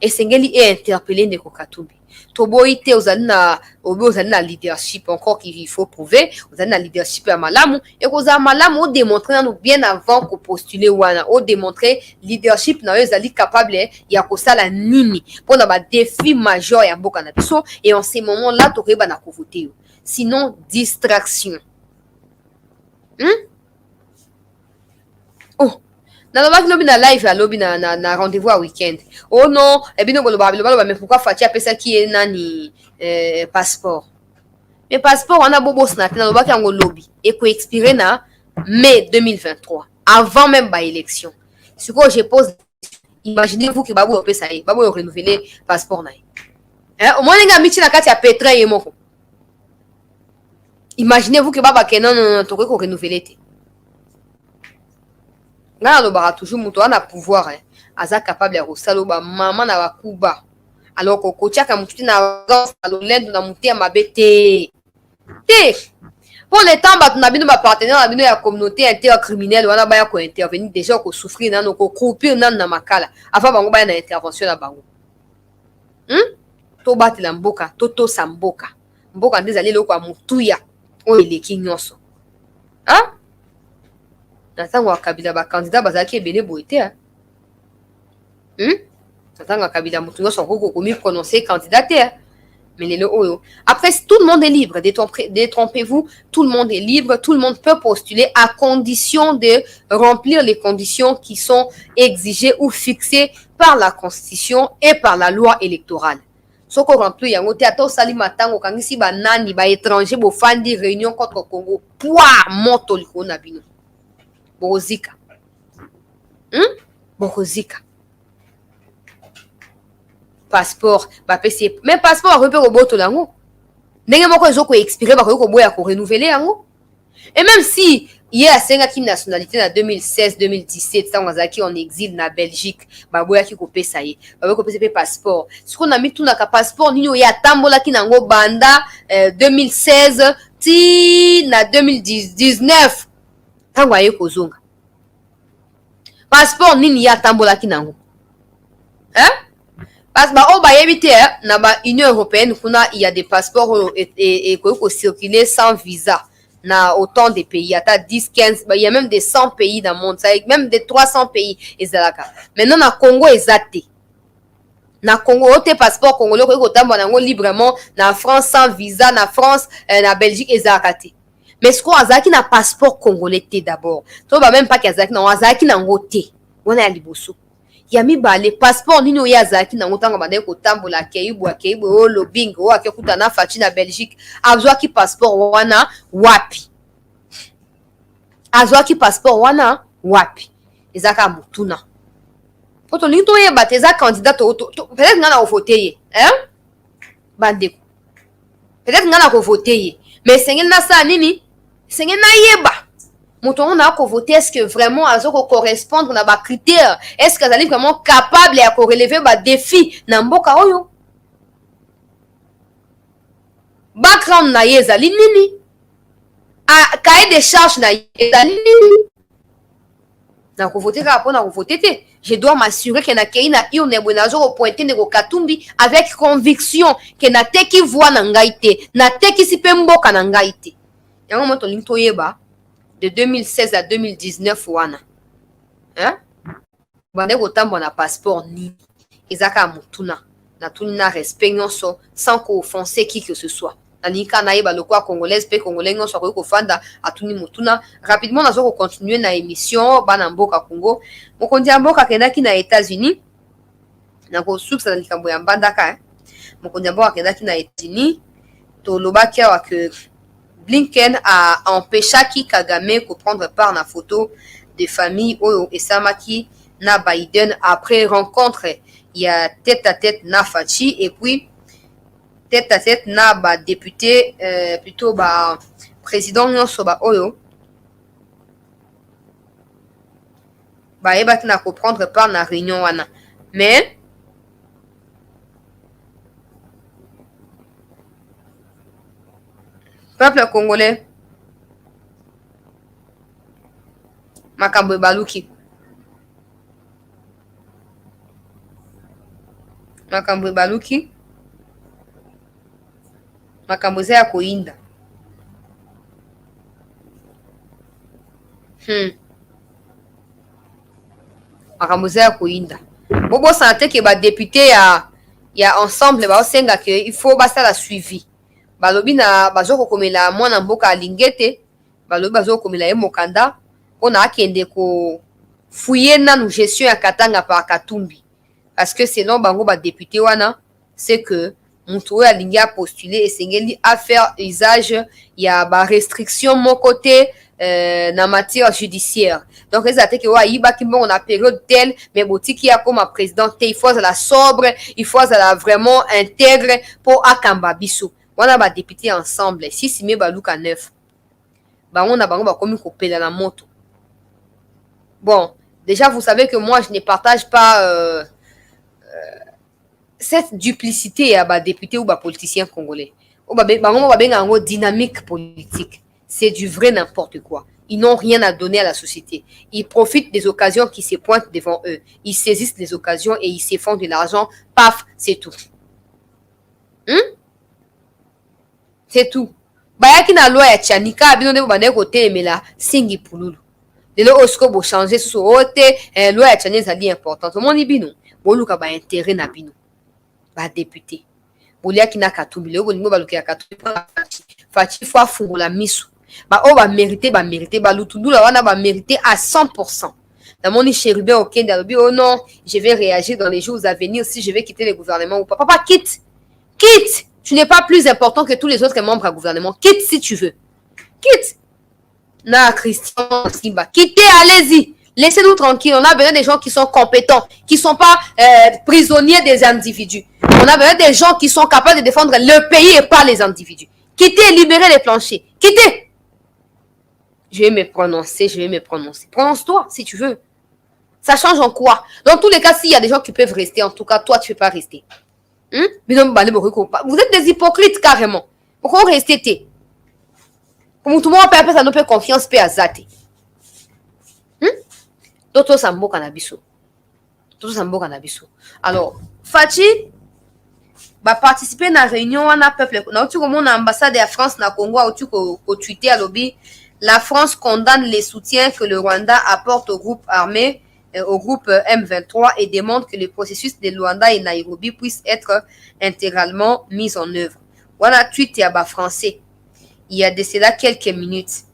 et sengeli est interpellé ndeko Katumbi toboite ozali na leadership encore qu'il faut prouver ozali na leadership ya malamu et koza malamu o démontrer nous bien avant ko postuler wana o démontrer leadership na ezali capable ya kosala nini pona ba défi majeur ya mboka na biso et en ce moment là tokeba na ko voter sinon distraction nalobaki lobi na live alobi na rendez-vous à week-end oh non ebino boloba mais pourquoi Fachi apesaki ye nani passeport mais passeport wana bobosi na te nalobaki yango lobi eko expiré na mai 2023 avant même ba élection sikoyo je pose imaginez-vous que babu opesa ye babu renouveler passeport na ye omoni nga miti na kati ya pétrin ye moko imaginez-vous que baba ke non tokoki ko renouveler te nga alobaka toujours moto wana pouvoir aza capable ya kosala ba mama na bakuba alors kokotiaka motu te na lolendo na motu ya mabe te pour le temps bato na bino bapartenaire na bino ya communauté intercriminelle wana baya kointervenir déjà kosouffrir nano kokroupir nano na makala avant bango baya na intervention na bango tobatela mboka totosa mboka nde ezali eloko ya motuya oyo eleki nyonso na ntango ya Kabila bakandidat bazalaki ebele boye te na ntango ya Kabila motu nyonso akoki komi prononcer candidat te mais lelo oyo après tout le monde est libre détrompez-vous tout le monde est libre tout le monde peut postuler à condition de remplir les conditions qui sont exigées ou fixées par la constitution et par la loi électorale soko remplir yango te ata osali matango okangisi banani baétranger bofandi réunion contre Congo poa moto likolo na bino bokozika passeport bapesi mais passeport akoki mpe kobotola yango ndenge moko ezoko expire bakoki koboya ko renouveler yango Et même si il y a 5 nationalité en 2016-2017, ça on a qui en exil na Belgique, baboya qui kopé ça y, baboya kopé c'est passeport. Ce qu'on a mis tout na passeport, nino ya tambola qui nango banda 2016 ti na 2019. Tango aye kozonga. Passeport nini ya tambola ki nango. Hein? Parce que ba yebite na ba Union européenne kuna il y a des passeports et ko circuler sans visa na autant de pays, il y a 10 15, il y a même des 100 pays dans le monde, ça même des 300 pays ezalaka. Maintenant na Congo ezate. Na Congo te passeport congolais ko tamba nango librement na France sans visa, na France na Belgique ezalaka te. Mais ce qu'on a qui na passeport congolais te d'abord. To ba même pas qu'azaki na azaki nango te. Wana ya liboso. Yami ba les passeports nino ya zaki nango tanga bande ko tambola keibu o lobing o akekuta na fachi na Belgique. Azwa ki passeport wana wapi. Azwa ki passeport wana wapi. Ezaka mutuna. Poto linto ye bateza candidat peut-être ngana ko voter hein? Bande. Peut-être ngana ko voter. Mais sengel na sa nini? Sengel na yeba. Moton na ko voter, est-ce que vraiment azo ko correspondre na ba critères? Est-ce que azali vraiment capable ya ko relever ba défi na mboka oyo? Background na ye ezali nini? A cahier de charge na ye ezali nini? Na ko voter ka pona ko voter te. Je dois m'assurer que na kei na urne bonazo ko pointer ne ko katumbi avec conviction que na te ki voix na ngai te, na te ki sipe mboka na ngai te. Yango moto linto yeba de 2016 à 2019 wana. Hein? Bande ko tambo na passeport ni. Ezaka mutuna. Na tunina respect nyonso sans ko offenser qui que ce soit. Nanika na yeba lokwa congolaise pe congolais nyonso ko fanda atuni mutuna. Rapidement nazo ko continuer na émission bana mboka Congo. Mokondi mboka kendaki na États-Unis. Na ko subsa likambo ya mbandaka. Mokondi mboka kendaki na États-Unis. To lobaki wa que Blinken a empêché qui Kagame de prendre part à la photo de famille et Samaki na Biden après rencontre. Il y a tête à tête na Fachi et puis tête à tête na ba député plutôt ba président nyonso ba oyo ba eba na ko prendre part na réunion wana. Mais peuple congolais makambo baluki makambo za ya koinda makambo za ya koinda bobo santé ke ba député ya ensemble ba osenga ke il faut basta la suivi. Balobi na bazoko komela mwana mboka alingete balobi bazoko komela ye mokanda pona akende ko fouiller na nous gestion ya Katanga par Katumbi parce que selon bango ba député wana c'est que mutu oyo alingi a postuler esengeli a faire usage ya ba restriction mon côté na matière judiciaire. Donc les attaques wa yiba ki mbongo na période telle mais botiki ya comme président il faut la sobre, il faut la vraiment intègre pour akamba biso. On a député ensemble, si Sime Baluka 9. On a comme coupé la moto. Bon, déjà vous savez que moi je ne partage pas cette duplicité à député ou politicien congolais. Dynamique politique. C'est du vrai n'importe quoi. Ils n'ont rien à donner à la société. Ils profitent des occasions qui se pointent devant eux. Ils saisissent les occasions et ils se font de l'argent. Paf, c'est tout. C'est tout. Bayaki na loi ya Tchanika bino ndeko bande kote emela singi pululu. Lelo osko bo changer so ote loi ya Tchanika ezali importante. Moni bino boluka ba intérêt na bino. Ba député. Boliaki na Katumbi lelo bolingo baluki ya Katumbi Fachi fois fungola misu. Ba o ba mériter ba lutundula wana ba mériter à 100%. Dans mon chérubin au Kenya, oh non, je vais réagir dans les jours à venir si je vais quitter le gouvernement ou pas. Papa, quitte. Quitte. Tu n'es pas plus important que tous les autres membres du gouvernement. Quitte si tu veux. Quitte. Na Christian Simba. Quittez, allez-y. Laissez-nous tranquilles. On a besoin des gens qui sont compétents, qui ne sont pas prisonniers des individus. On a besoin des gens qui sont capables de défendre le pays et pas les individus. Quittez et libérez les planchers. Quittez. Je vais me prononcer, je vais me prononcer. Prononce-toi si tu veux. Ça change en quoi? Dans tous les cas, s'il y a des gens qui peuvent rester, en tout cas, toi, tu ne peux pas rester. Vous êtes des hypocrites carrément. Pourquoi rester? Comme tout le monde peut ça nous peut confiance, peut azate. D'autres sambo cannabiso. Alors, Fachi va participer à la réunion à peuple. Dans tout le monde, l'ambassade de la France na Congo au Twitter à lobby. La France condamne les soutiens que le Rwanda apporte au groupe armé, au groupe M23 et demande que le processus de Luanda et Nairobi puisse être intégralement mis en œuvre. Voilà tweet à bas français. Il y a de cela quelques minutes.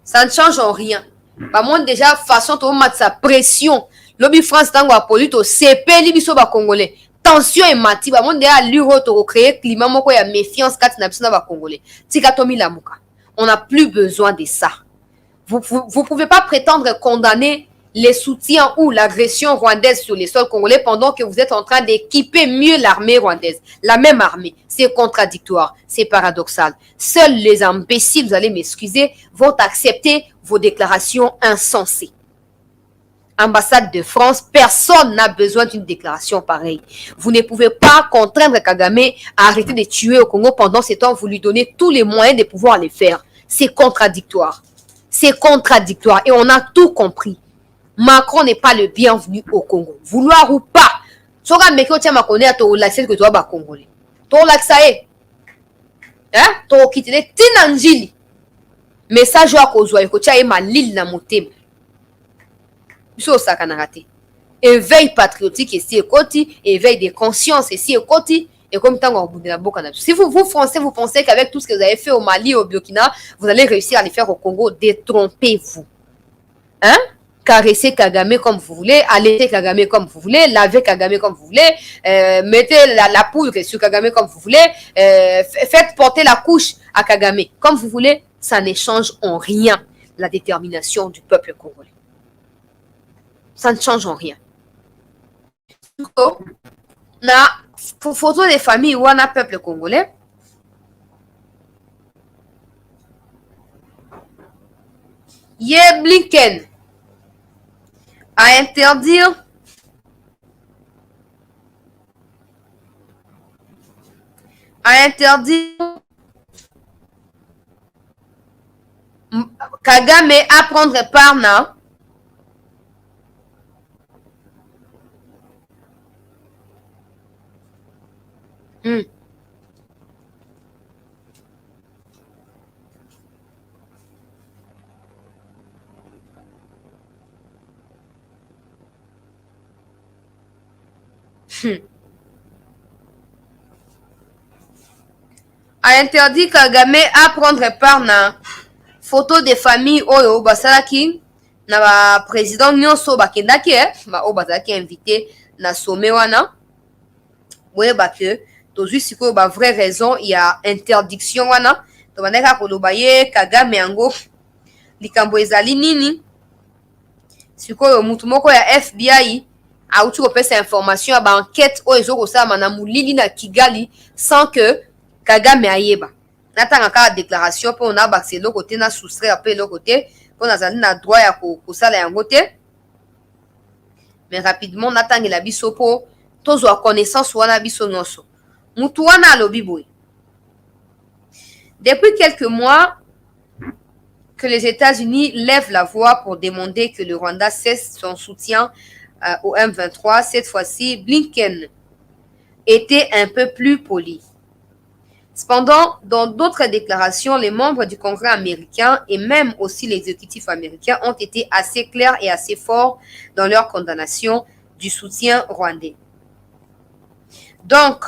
Ça ne change en rien. Par contre, déjà, façon de mettre sa pression. Lobby France, tango apolite au CP, libiso ba Congolais. Tension et mati. Par contre, déjà, l'uro to créer climat, moko ya méfiance, kat na ba Congolais. Tikatomi la muka. On n'a plus besoin de ça. Vous ne pouvez pas prétendre condamner les soutiens ou l'agression rwandaise sur les sols congolais pendant que vous êtes en train d'équiper mieux l'armée rwandaise. La même armée. C'est contradictoire. C'est paradoxal. Seuls les imbéciles, vous allez m'excuser, vont accepter vos déclarations insensées. Ambassade de France, personne n'a besoin d'une déclaration pareille. Vous ne pouvez pas contraindre Kagame à arrêter de tuer au Congo pendant ce temps, vous lui donnez tous les moyens de pouvoir les faire. C'est contradictoire. C'est contradictoire et on a tout compris. Macron n'est pas le bienvenu au Congo. Vouloir ou pas. Soka meki otia makone à to l'accès que toi ba Congolais. To l'accès. Hein? To kitile tinanjili. Message wa kozwa ko tia e malil na motema. Biso sakana raté. Éveil patriotique ici et côté, éveil des consciences ici et côté. Et comme tant au bout de la boca. Si vous Français, vous pensez qu'avec tout ce que vous avez fait au Mali, au Burkina, vous allez réussir à les faire au Congo, détrompez-vous. Hein? Caressez Kagame comme vous voulez, allaitez Kagame comme vous voulez, lavez Kagame comme vous voulez, mettez la poudre sur Kagame comme vous voulez, faites porter la couche à Kagame comme vous voulez, ça ne change en rien la détermination du peuple congolais. Ça ne change en rien. Na photo des familles ou un peuple congolais, Blinken à interdire Kagame à prendre part na a interdit Kagame à prendre part na photo de famille oyo basalaki na ba président nyonso bakendaki ba o bazalaki invité na sommet wana boyeba ke tozwi sikoyo ba vraie raison il y a interdiction wana tobandaka koloba ye Kagame yango likambo ezali nini sikoyo mutu moko ya FBI auti kopesa information ya ba enquête oyo ezokosala na mulili na Kigali sans que Kagame ayeba. Natanga kaka déclaration pour na bakse loko te na soustraire pe loko te pour nazali na droit ya kosala yango te. Mais rapidement natangela biso po tozwa connaissance wana biso nyonso. Mutu wana alobi boye. Depuis quelques mois que les États-Unis lèvent la voix pour demander que le Rwanda cesse son soutien au M23, cette fois-ci Blinken était un peu plus poli. Cependant, dans d'autres déclarations, les membres du Congrès américain et même aussi l'exécutif américain ont été assez clairs et assez forts dans leur condamnation du soutien rwandais. Donc,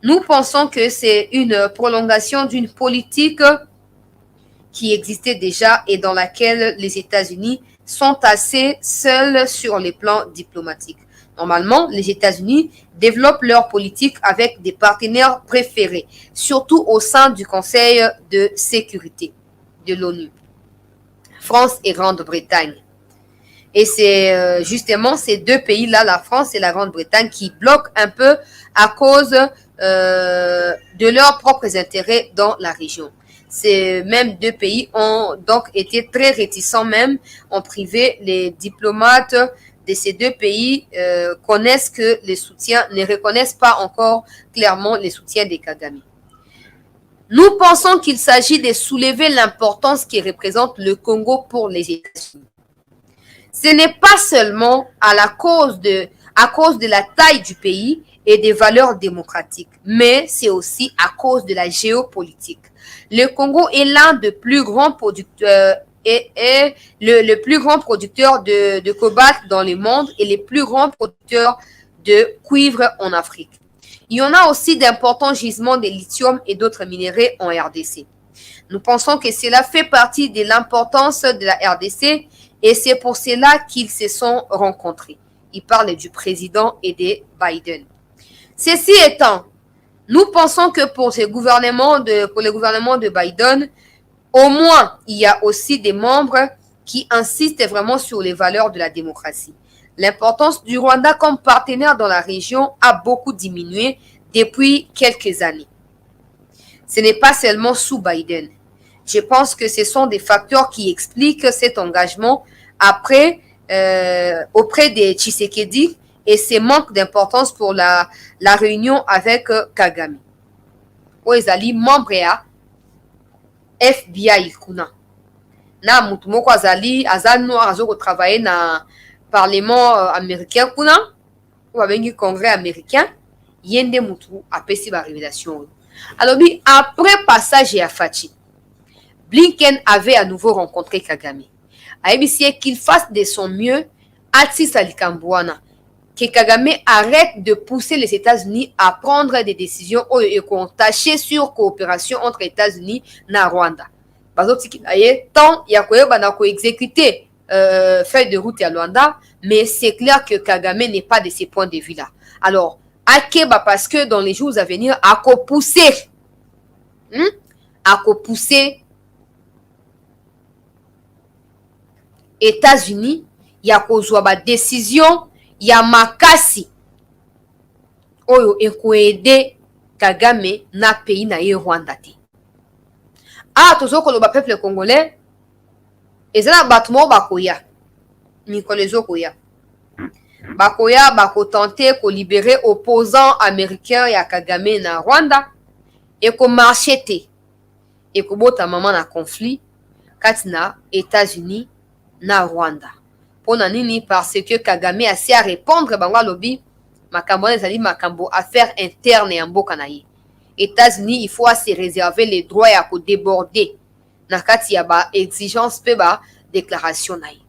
nous pensons que c'est une prolongation d'une politique qui existait déjà et dans laquelle les États-Unis sont assez seuls sur les plans diplomatiques. Normalement, les États-Unis développent leur politique avec des partenaires préférés, surtout au sein du Conseil de sécurité de l'ONU, France et Grande-Bretagne. Et c'est justement ces deux pays-là, la France et la Grande-Bretagne, qui bloquent un peu à cause de leurs propres intérêts dans la région. Ces mêmes deux pays ont donc été très réticents même, ont privé les diplomates de ces deux pays connaissent que les soutiens, ne reconnaissent pas encore clairement les soutiens des Kagame. Nous pensons qu'il s'agit de soulever l'importance qui représente le Congo pour les États-Unis. Ce n'est pas seulement à cause de la taille du pays et des valeurs démocratiques, mais c'est aussi à cause de la géopolitique. Le Congo est l'un des plus grands producteurs est le plus grand producteur de cobalt dans le monde et le plus grand producteur de cuivre en Afrique. Il y en a aussi d'importants gisements de lithium et d'autres minéraux en RDC. Nous pensons que cela fait partie de l'importance de la RDC et c'est pour cela qu'ils se sont rencontrés. Il parle du président et de Biden. Ceci étant, nous pensons que pour le gouvernement de Biden, au moins, il y a aussi des membres qui insistent vraiment sur les valeurs de la démocratie. L'importance du Rwanda comme partenaire dans la région a beaucoup diminué depuis quelques années. Ce n'est pas seulement sous Biden. Je pense que ce sont des facteurs qui expliquent cet engagement auprès de Tshisekedi et ce manque d'importance pour la réunion avec Kagame. Oezali membre ya FBI kuna. Na mutu moko azali noir azo travailler na parlement américain kuna ou babengi congrès américain yende mutu apesi ba révélation. Alors après passage ya Fachi, Blinken avait à nouveau rencontré Kagame. Ayebisie qu'il fasse de son mieux atisa likambwana que Kagame arrête de pousser les États-Unis à prendre des décisions et qu'on tâche sur coopération entre États-Unis et Rwanda. Tant il y a exécuter feuille de route à Rwanda, mais c'est clair que Kagame n'est pas de ces points de vue-là. Alors, Akeba, parce que dans les jours à venir, à pousser États-Unis, il y a une décision, il y a makasi oyo ekoede Kagame na pays na ye Rwanda te. Ah, tozokoloba peuple congolais ezala bato moko bakoya mikolo ezokoya bakoya bakotente kolibere opposant américain ya Kagame na Rwanda ekomarche te ekobota mama na conflit kati na États-Unis na Rwanda. Pona nini parce que Kagame a si à répondre bango alobi makambo ezali makambo affaire interne ya mboka na ye. États-Unis il faut se réserver les droits ya ko déborder na kati ya ba exigence pe ba déclaration na ye.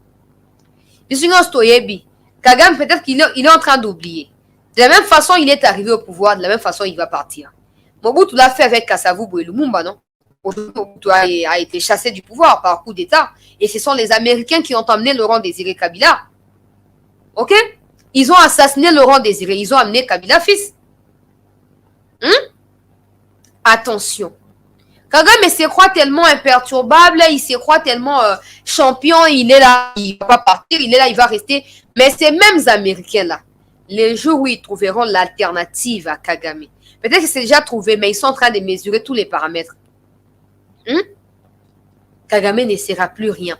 Bisingo stoyebi Kagame peut-être qu'il est en train d'oublier. De la même façon il est arrivé au pouvoir, de la même façon il va partir. Mobutu l'a fait avec Kasavubu et Lumumba, non? Mobutu a été chassé du pouvoir par coup d'État. Et ce sont les Américains qui ont emmené Laurent Désiré Kabila. Ok? Ils ont assassiné Laurent Désiré. Ils ont amené Kabila fils. Attention. Kagame se croit tellement imperturbable, il se croit tellement champion, il est là, il va pas partir, il est là, il va rester. Mais ces mêmes Américains-là, les jours où ils trouveront l'alternative à Kagame, peut-être que c'est déjà trouvé, mais ils sont en train de mesurer tous les paramètres. Kagame ne sera plus rien.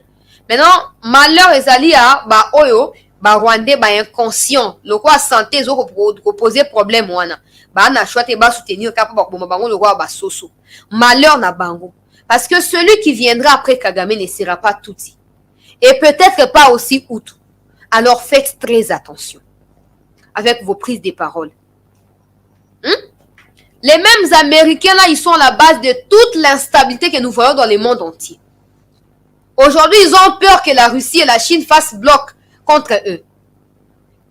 Maintenant, malheur ezali à ba oyo, ba Rwandais ba inconscient, le quoi santé zo ko poser problème wana. Ba na choix te ba soutenir kapa ba bango le quoi ba soso. Malheur na bango. Parce que celui qui viendra après Kagame ne sera pas Tutsi. Et peut-être pas aussi Hutu. Alors faites très attention avec vos prises de parole. Les mêmes Américains là, ils sont à la base de toute l'instabilité que nous voyons dans le monde entier. Aujourd'hui, ils ont peur que la Russie et la Chine fassent bloc contre eux.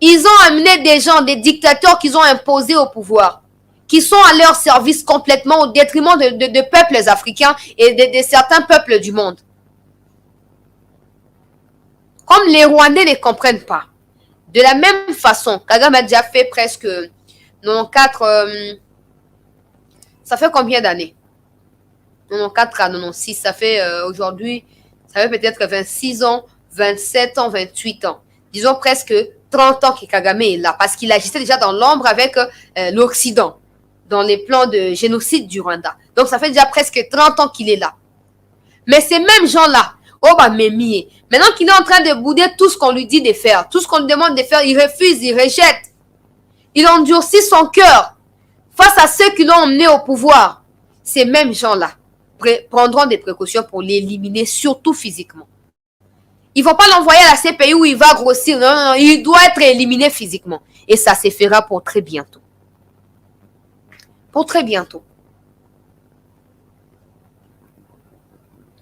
Ils ont amené des gens, des dictateurs qu'ils ont imposés au pouvoir, qui sont à leur service complètement au détriment de peuples africains et de certains peuples du monde. Comme les Rwandais ne comprennent pas. De la même façon, Kagame a déjà fait presque 94... ça fait combien d'années? 94 à 96, ça fait aujourd'hui... Ça fait peut-être 26 ans, 27 ans, 28 ans. Disons presque 30 ans que Kagame est là. Parce qu'il agissait déjà dans l'ombre avec l'Occident. Dans les plans de génocide du Rwanda. Donc ça fait déjà presque 30 ans qu'il est là. Mais ces mêmes gens-là, oh bah mémier. Maintenant qu'il est en train de bouder tout ce qu'on lui dit de faire, tout ce qu'on lui demande de faire, il refuse, il rejette. Il endurcit son cœur face à ceux qui l'ont emmené au pouvoir. Ces mêmes gens-là prendront des précautions pour l'éliminer, surtout physiquement. Ils ne vont pas l'envoyer à la CPI où il va grossir. Non, non, non, il doit être éliminé physiquement. Et ça se fera pour très bientôt. Pour très bientôt.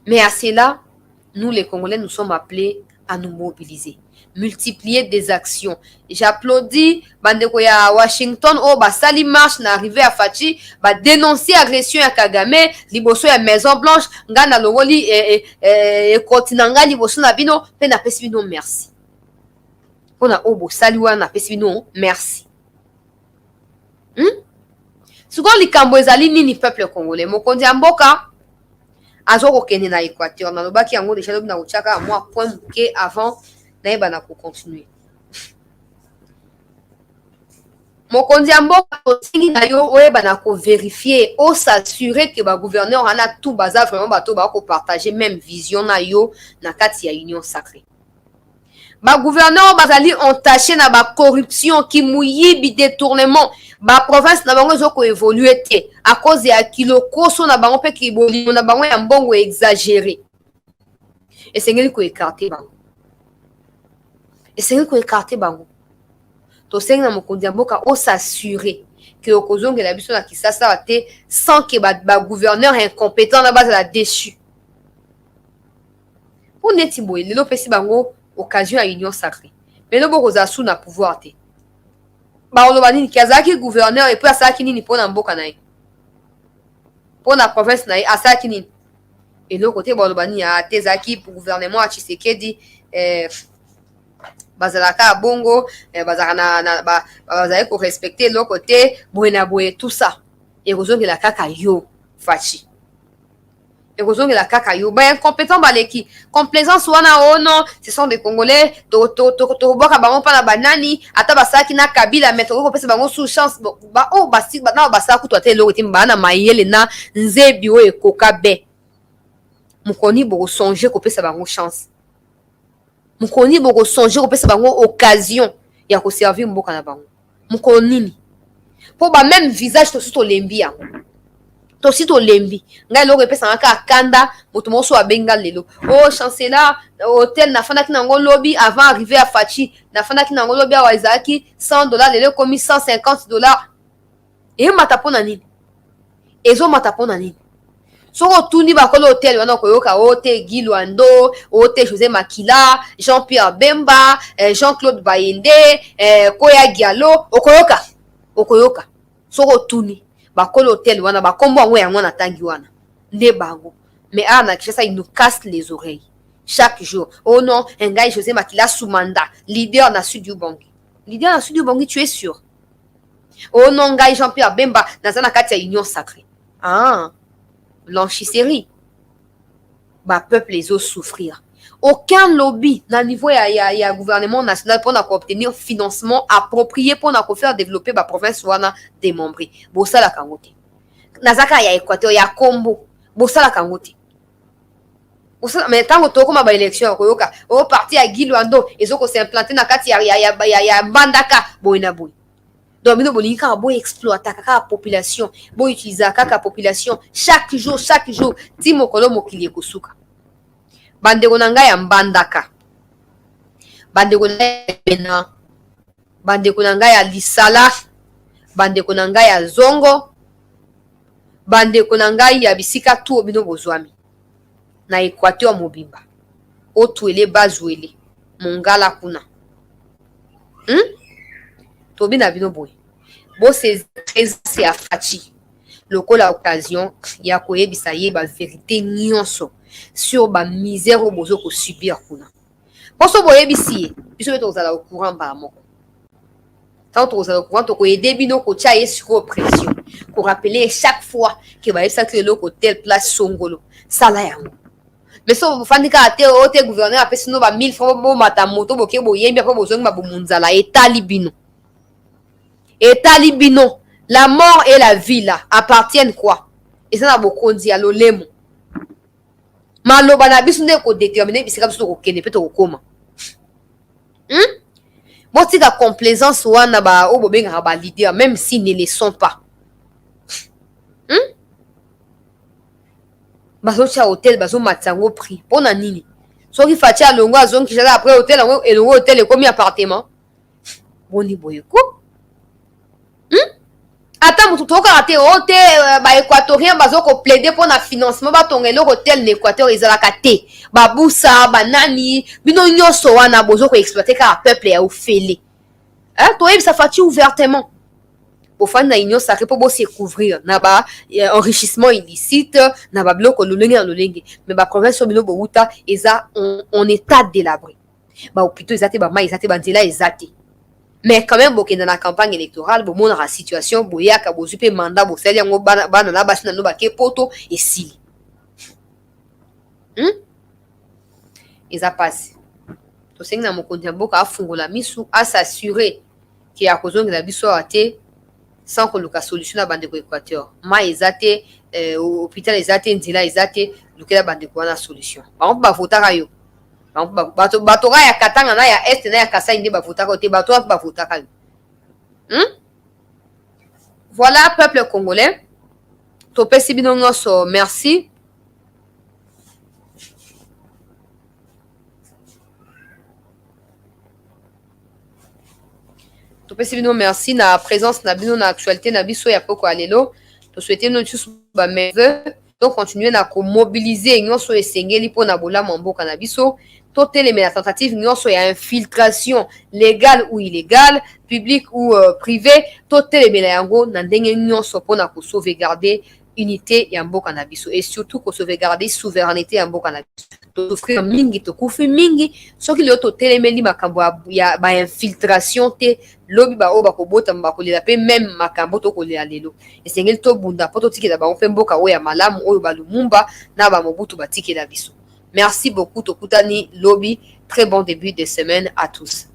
Mais à cela, nous les Congolais, nous sommes appelés à nous mobiliser. Multiplier des actions. J'applaudis bandeko ya Washington o basali marche na arrivé à Fachi ba dénoncer agression ya Kagame liboso ya Maison Blanche ngana longoli kontinanga liboso na bino pe na pesi bino merci. Pona obo sali wana pesi bino merci. Souvent likambo ezali nini peuple congolais mokonzi ya mboka azo kokende na Équateur na lobaki yango déjà lobi na kotiaka moi point muke avant naïba na continuer. Mokonzi ya mboka totingi na yo oyeba na ko vérifier o s'assurer que ba gouverneur ana tout baza vraiment bato ba ko partager même vision na yo na kati ya union sacrée. Ba gouverneur bazali entaché na ba corruption ki muyibi détournement ba province na bango ezoko évoluer te à cause ya kilokoso na bango pe ki bolimo na bango ya mbongo exagéré. Esengeli ko écarter bango. Esengeli ko écarter bango. Tosengi na mokonzi ya mboka o s'assurer que okozongela biso na Kisasa te sans que ba gouverneur incompétent na bazala déçu. Pour neti boye lelo pesi bango occasion à union sacrée. Mais le bokoza sous na pouvoir te. Ba oloba nini kiazaki gouverneur et puis asaki nini pona mboka na ye. Pona province na ye asaki nini. Et l'autre côté ba oloba nini a tezaki pour gouvernement à Tshisekedi bazalaka bongo bazaka na bazali ko respecter l'autre côté boena boye tout ça. Et kozongela kaka yo fachi. Et kozongela kaka yo ba incompétent baleki complaisance wana oh non ce sont des Congolais to boka bango pa na banani ata basaki na Kabila mais to ko pesa bango sous chance ba oh basi ba na basaka kutu ate lo timba na mayele na nzebi o ekoka be mukoni boko songer ko pesa bango chance mukoni boko songer ko pesa bango occasion ya ko servir mboka na bango mukoni po ba même visage to lembi yango tosi to lembi ngai loko epesa ngaka kanda moto moso abenga lelo oh chancellor hôtel na fanda ki nango lobby avant arriver à Fachi na fanda ki nango lobby awa ezaki $100 lelo komi $150 e mata pona nini ezo mata pona nini soko tuni bakolo hôtel wana koyoka ote Guy Luando ote José Makila Jean-Pierre Bemba Jean-Claude Bayende Koya Diallo okoyoka soko tuni bakolo hôtel wana bakombo yango yango na tangi wana nde bango mais ana Kinshasa il nous casse les oreilles chaque jour oh non ngai José Makila Soumanda leader na Sud Ubangi tu es sûr oh non ngai Jean-Pierre Bemba nazana kati ya union sacrée blanchisserie ba peuple les os souffrir aucun lobby na niveau ya gouvernement national pour obtenir financement approprié pour faire développer ba province wana démembré bosala kangote nazaka ya Équateur ya Kombo bosala kangote mais tango tokoma ba élection koyoka o parti ya Guy Luando ezoko s'implanter na kati ya Mbandaka boyina boy donc bino bolingi kaka boy exploiter kaka population boy utiliser kaka population chaque jour ti mokolo mokili ekosuka bandeko na ngai ya Mbandaka bandeko na ngai ya Bena bandeko na ngai ya Lisala bandeko na ngai ya Zongo bandeko na ngai ya bisika tu bino bozwami na Équateur mobimba otuele bazuele mongala kuna tobi na bino boye bo c'est très à Fachi lokola occasion ya koyebisa ye ba vérité nyonso sur ba misère bozo ko subir kuna poso boyebisi ye biso beto ozala au courant ba moko tant ozala au courant to ko aider bino ko tia ye sur oppression ko rappeler chaque fois que ba yebisa que loko telle place songolo sala yango mais so bofandika ate ote gouverneur apesi no ba 1000 francs bo mata moto boke boyembi ko bozongi ba bomunzala etali bino la mort et la vie là appartiennent quoi et ça na bokonzi ya lolemo maloba na biso nde ko déterminer bisika biso ko kende pe to koma botika complaisance wana ba o bobenga ba leader même s'ils ne le sont pas bazo tia hôtel bazo matango prix pona nini soki fatia alongo azongi kisa après hôtel yango elongo hôtel ekomi appartement boni boyeko ata mutu tokaka te o te baéquatorien bazoko plaider mpona financement batonga eloko hôtel na équateur ezalaka te babusa banani bino nyonso wana bozoko exploiter kaka peuple ya ofele toyebisa fati ouvertement bofandi na union sacré mpo bosecouvrir na enrichissement illicite na babiloko lolenge na lolenge mais baprovince oyo bino bowuta eza en état délabré bahôpitaux eza te bamai eza te banzela eza te mais quand même bokende na campagne électorale bomonaka situation boyaka bozwi mpe mandat bosali yango bana na basi na no bake poto esili eza pasi tosengi na mokonzi ya mboka afungola misu asassurer ke akozongela biso awa te sans koluka solution na bandeko équateur mai eza te hôpital eza te nzela eza te lukela bandeko wana solution bango mpe bavotaka yo bato ka ya katanga na ya este na ya kasai nde bavotaka yo te bato wana mpe bavotaka yo voilà peuple congolais topesi bino nyonso merci topesi bino merci na présence na bino na actualité na biso ya poko ya lelo tosouhaite bino lisusu bameveu donc continuer na komobiliser nyonso esengeli mpona bolamu mboka na biso totelemela tentative nyonso ya infiltration légale ou illégale public ou privé totelemela yango na ndenge nyonso mpona kosauvegarder unité ya mboka na biso et surtout kosauvegarder souveraineté ya mboka na biso tosouffrir mingi tokufi mingi soki lelo totelemeli makambo ya bainfiltration te lobi baoyo bakobotama bakolela mpe meme makambo tokolela lelo esengeli tobunda mpo totikela bango mpe mboka oyo ya malamu oyo balumumba na bamobutu batikela biso merci beaucoup tokutani lobi très bon début de semaine à tous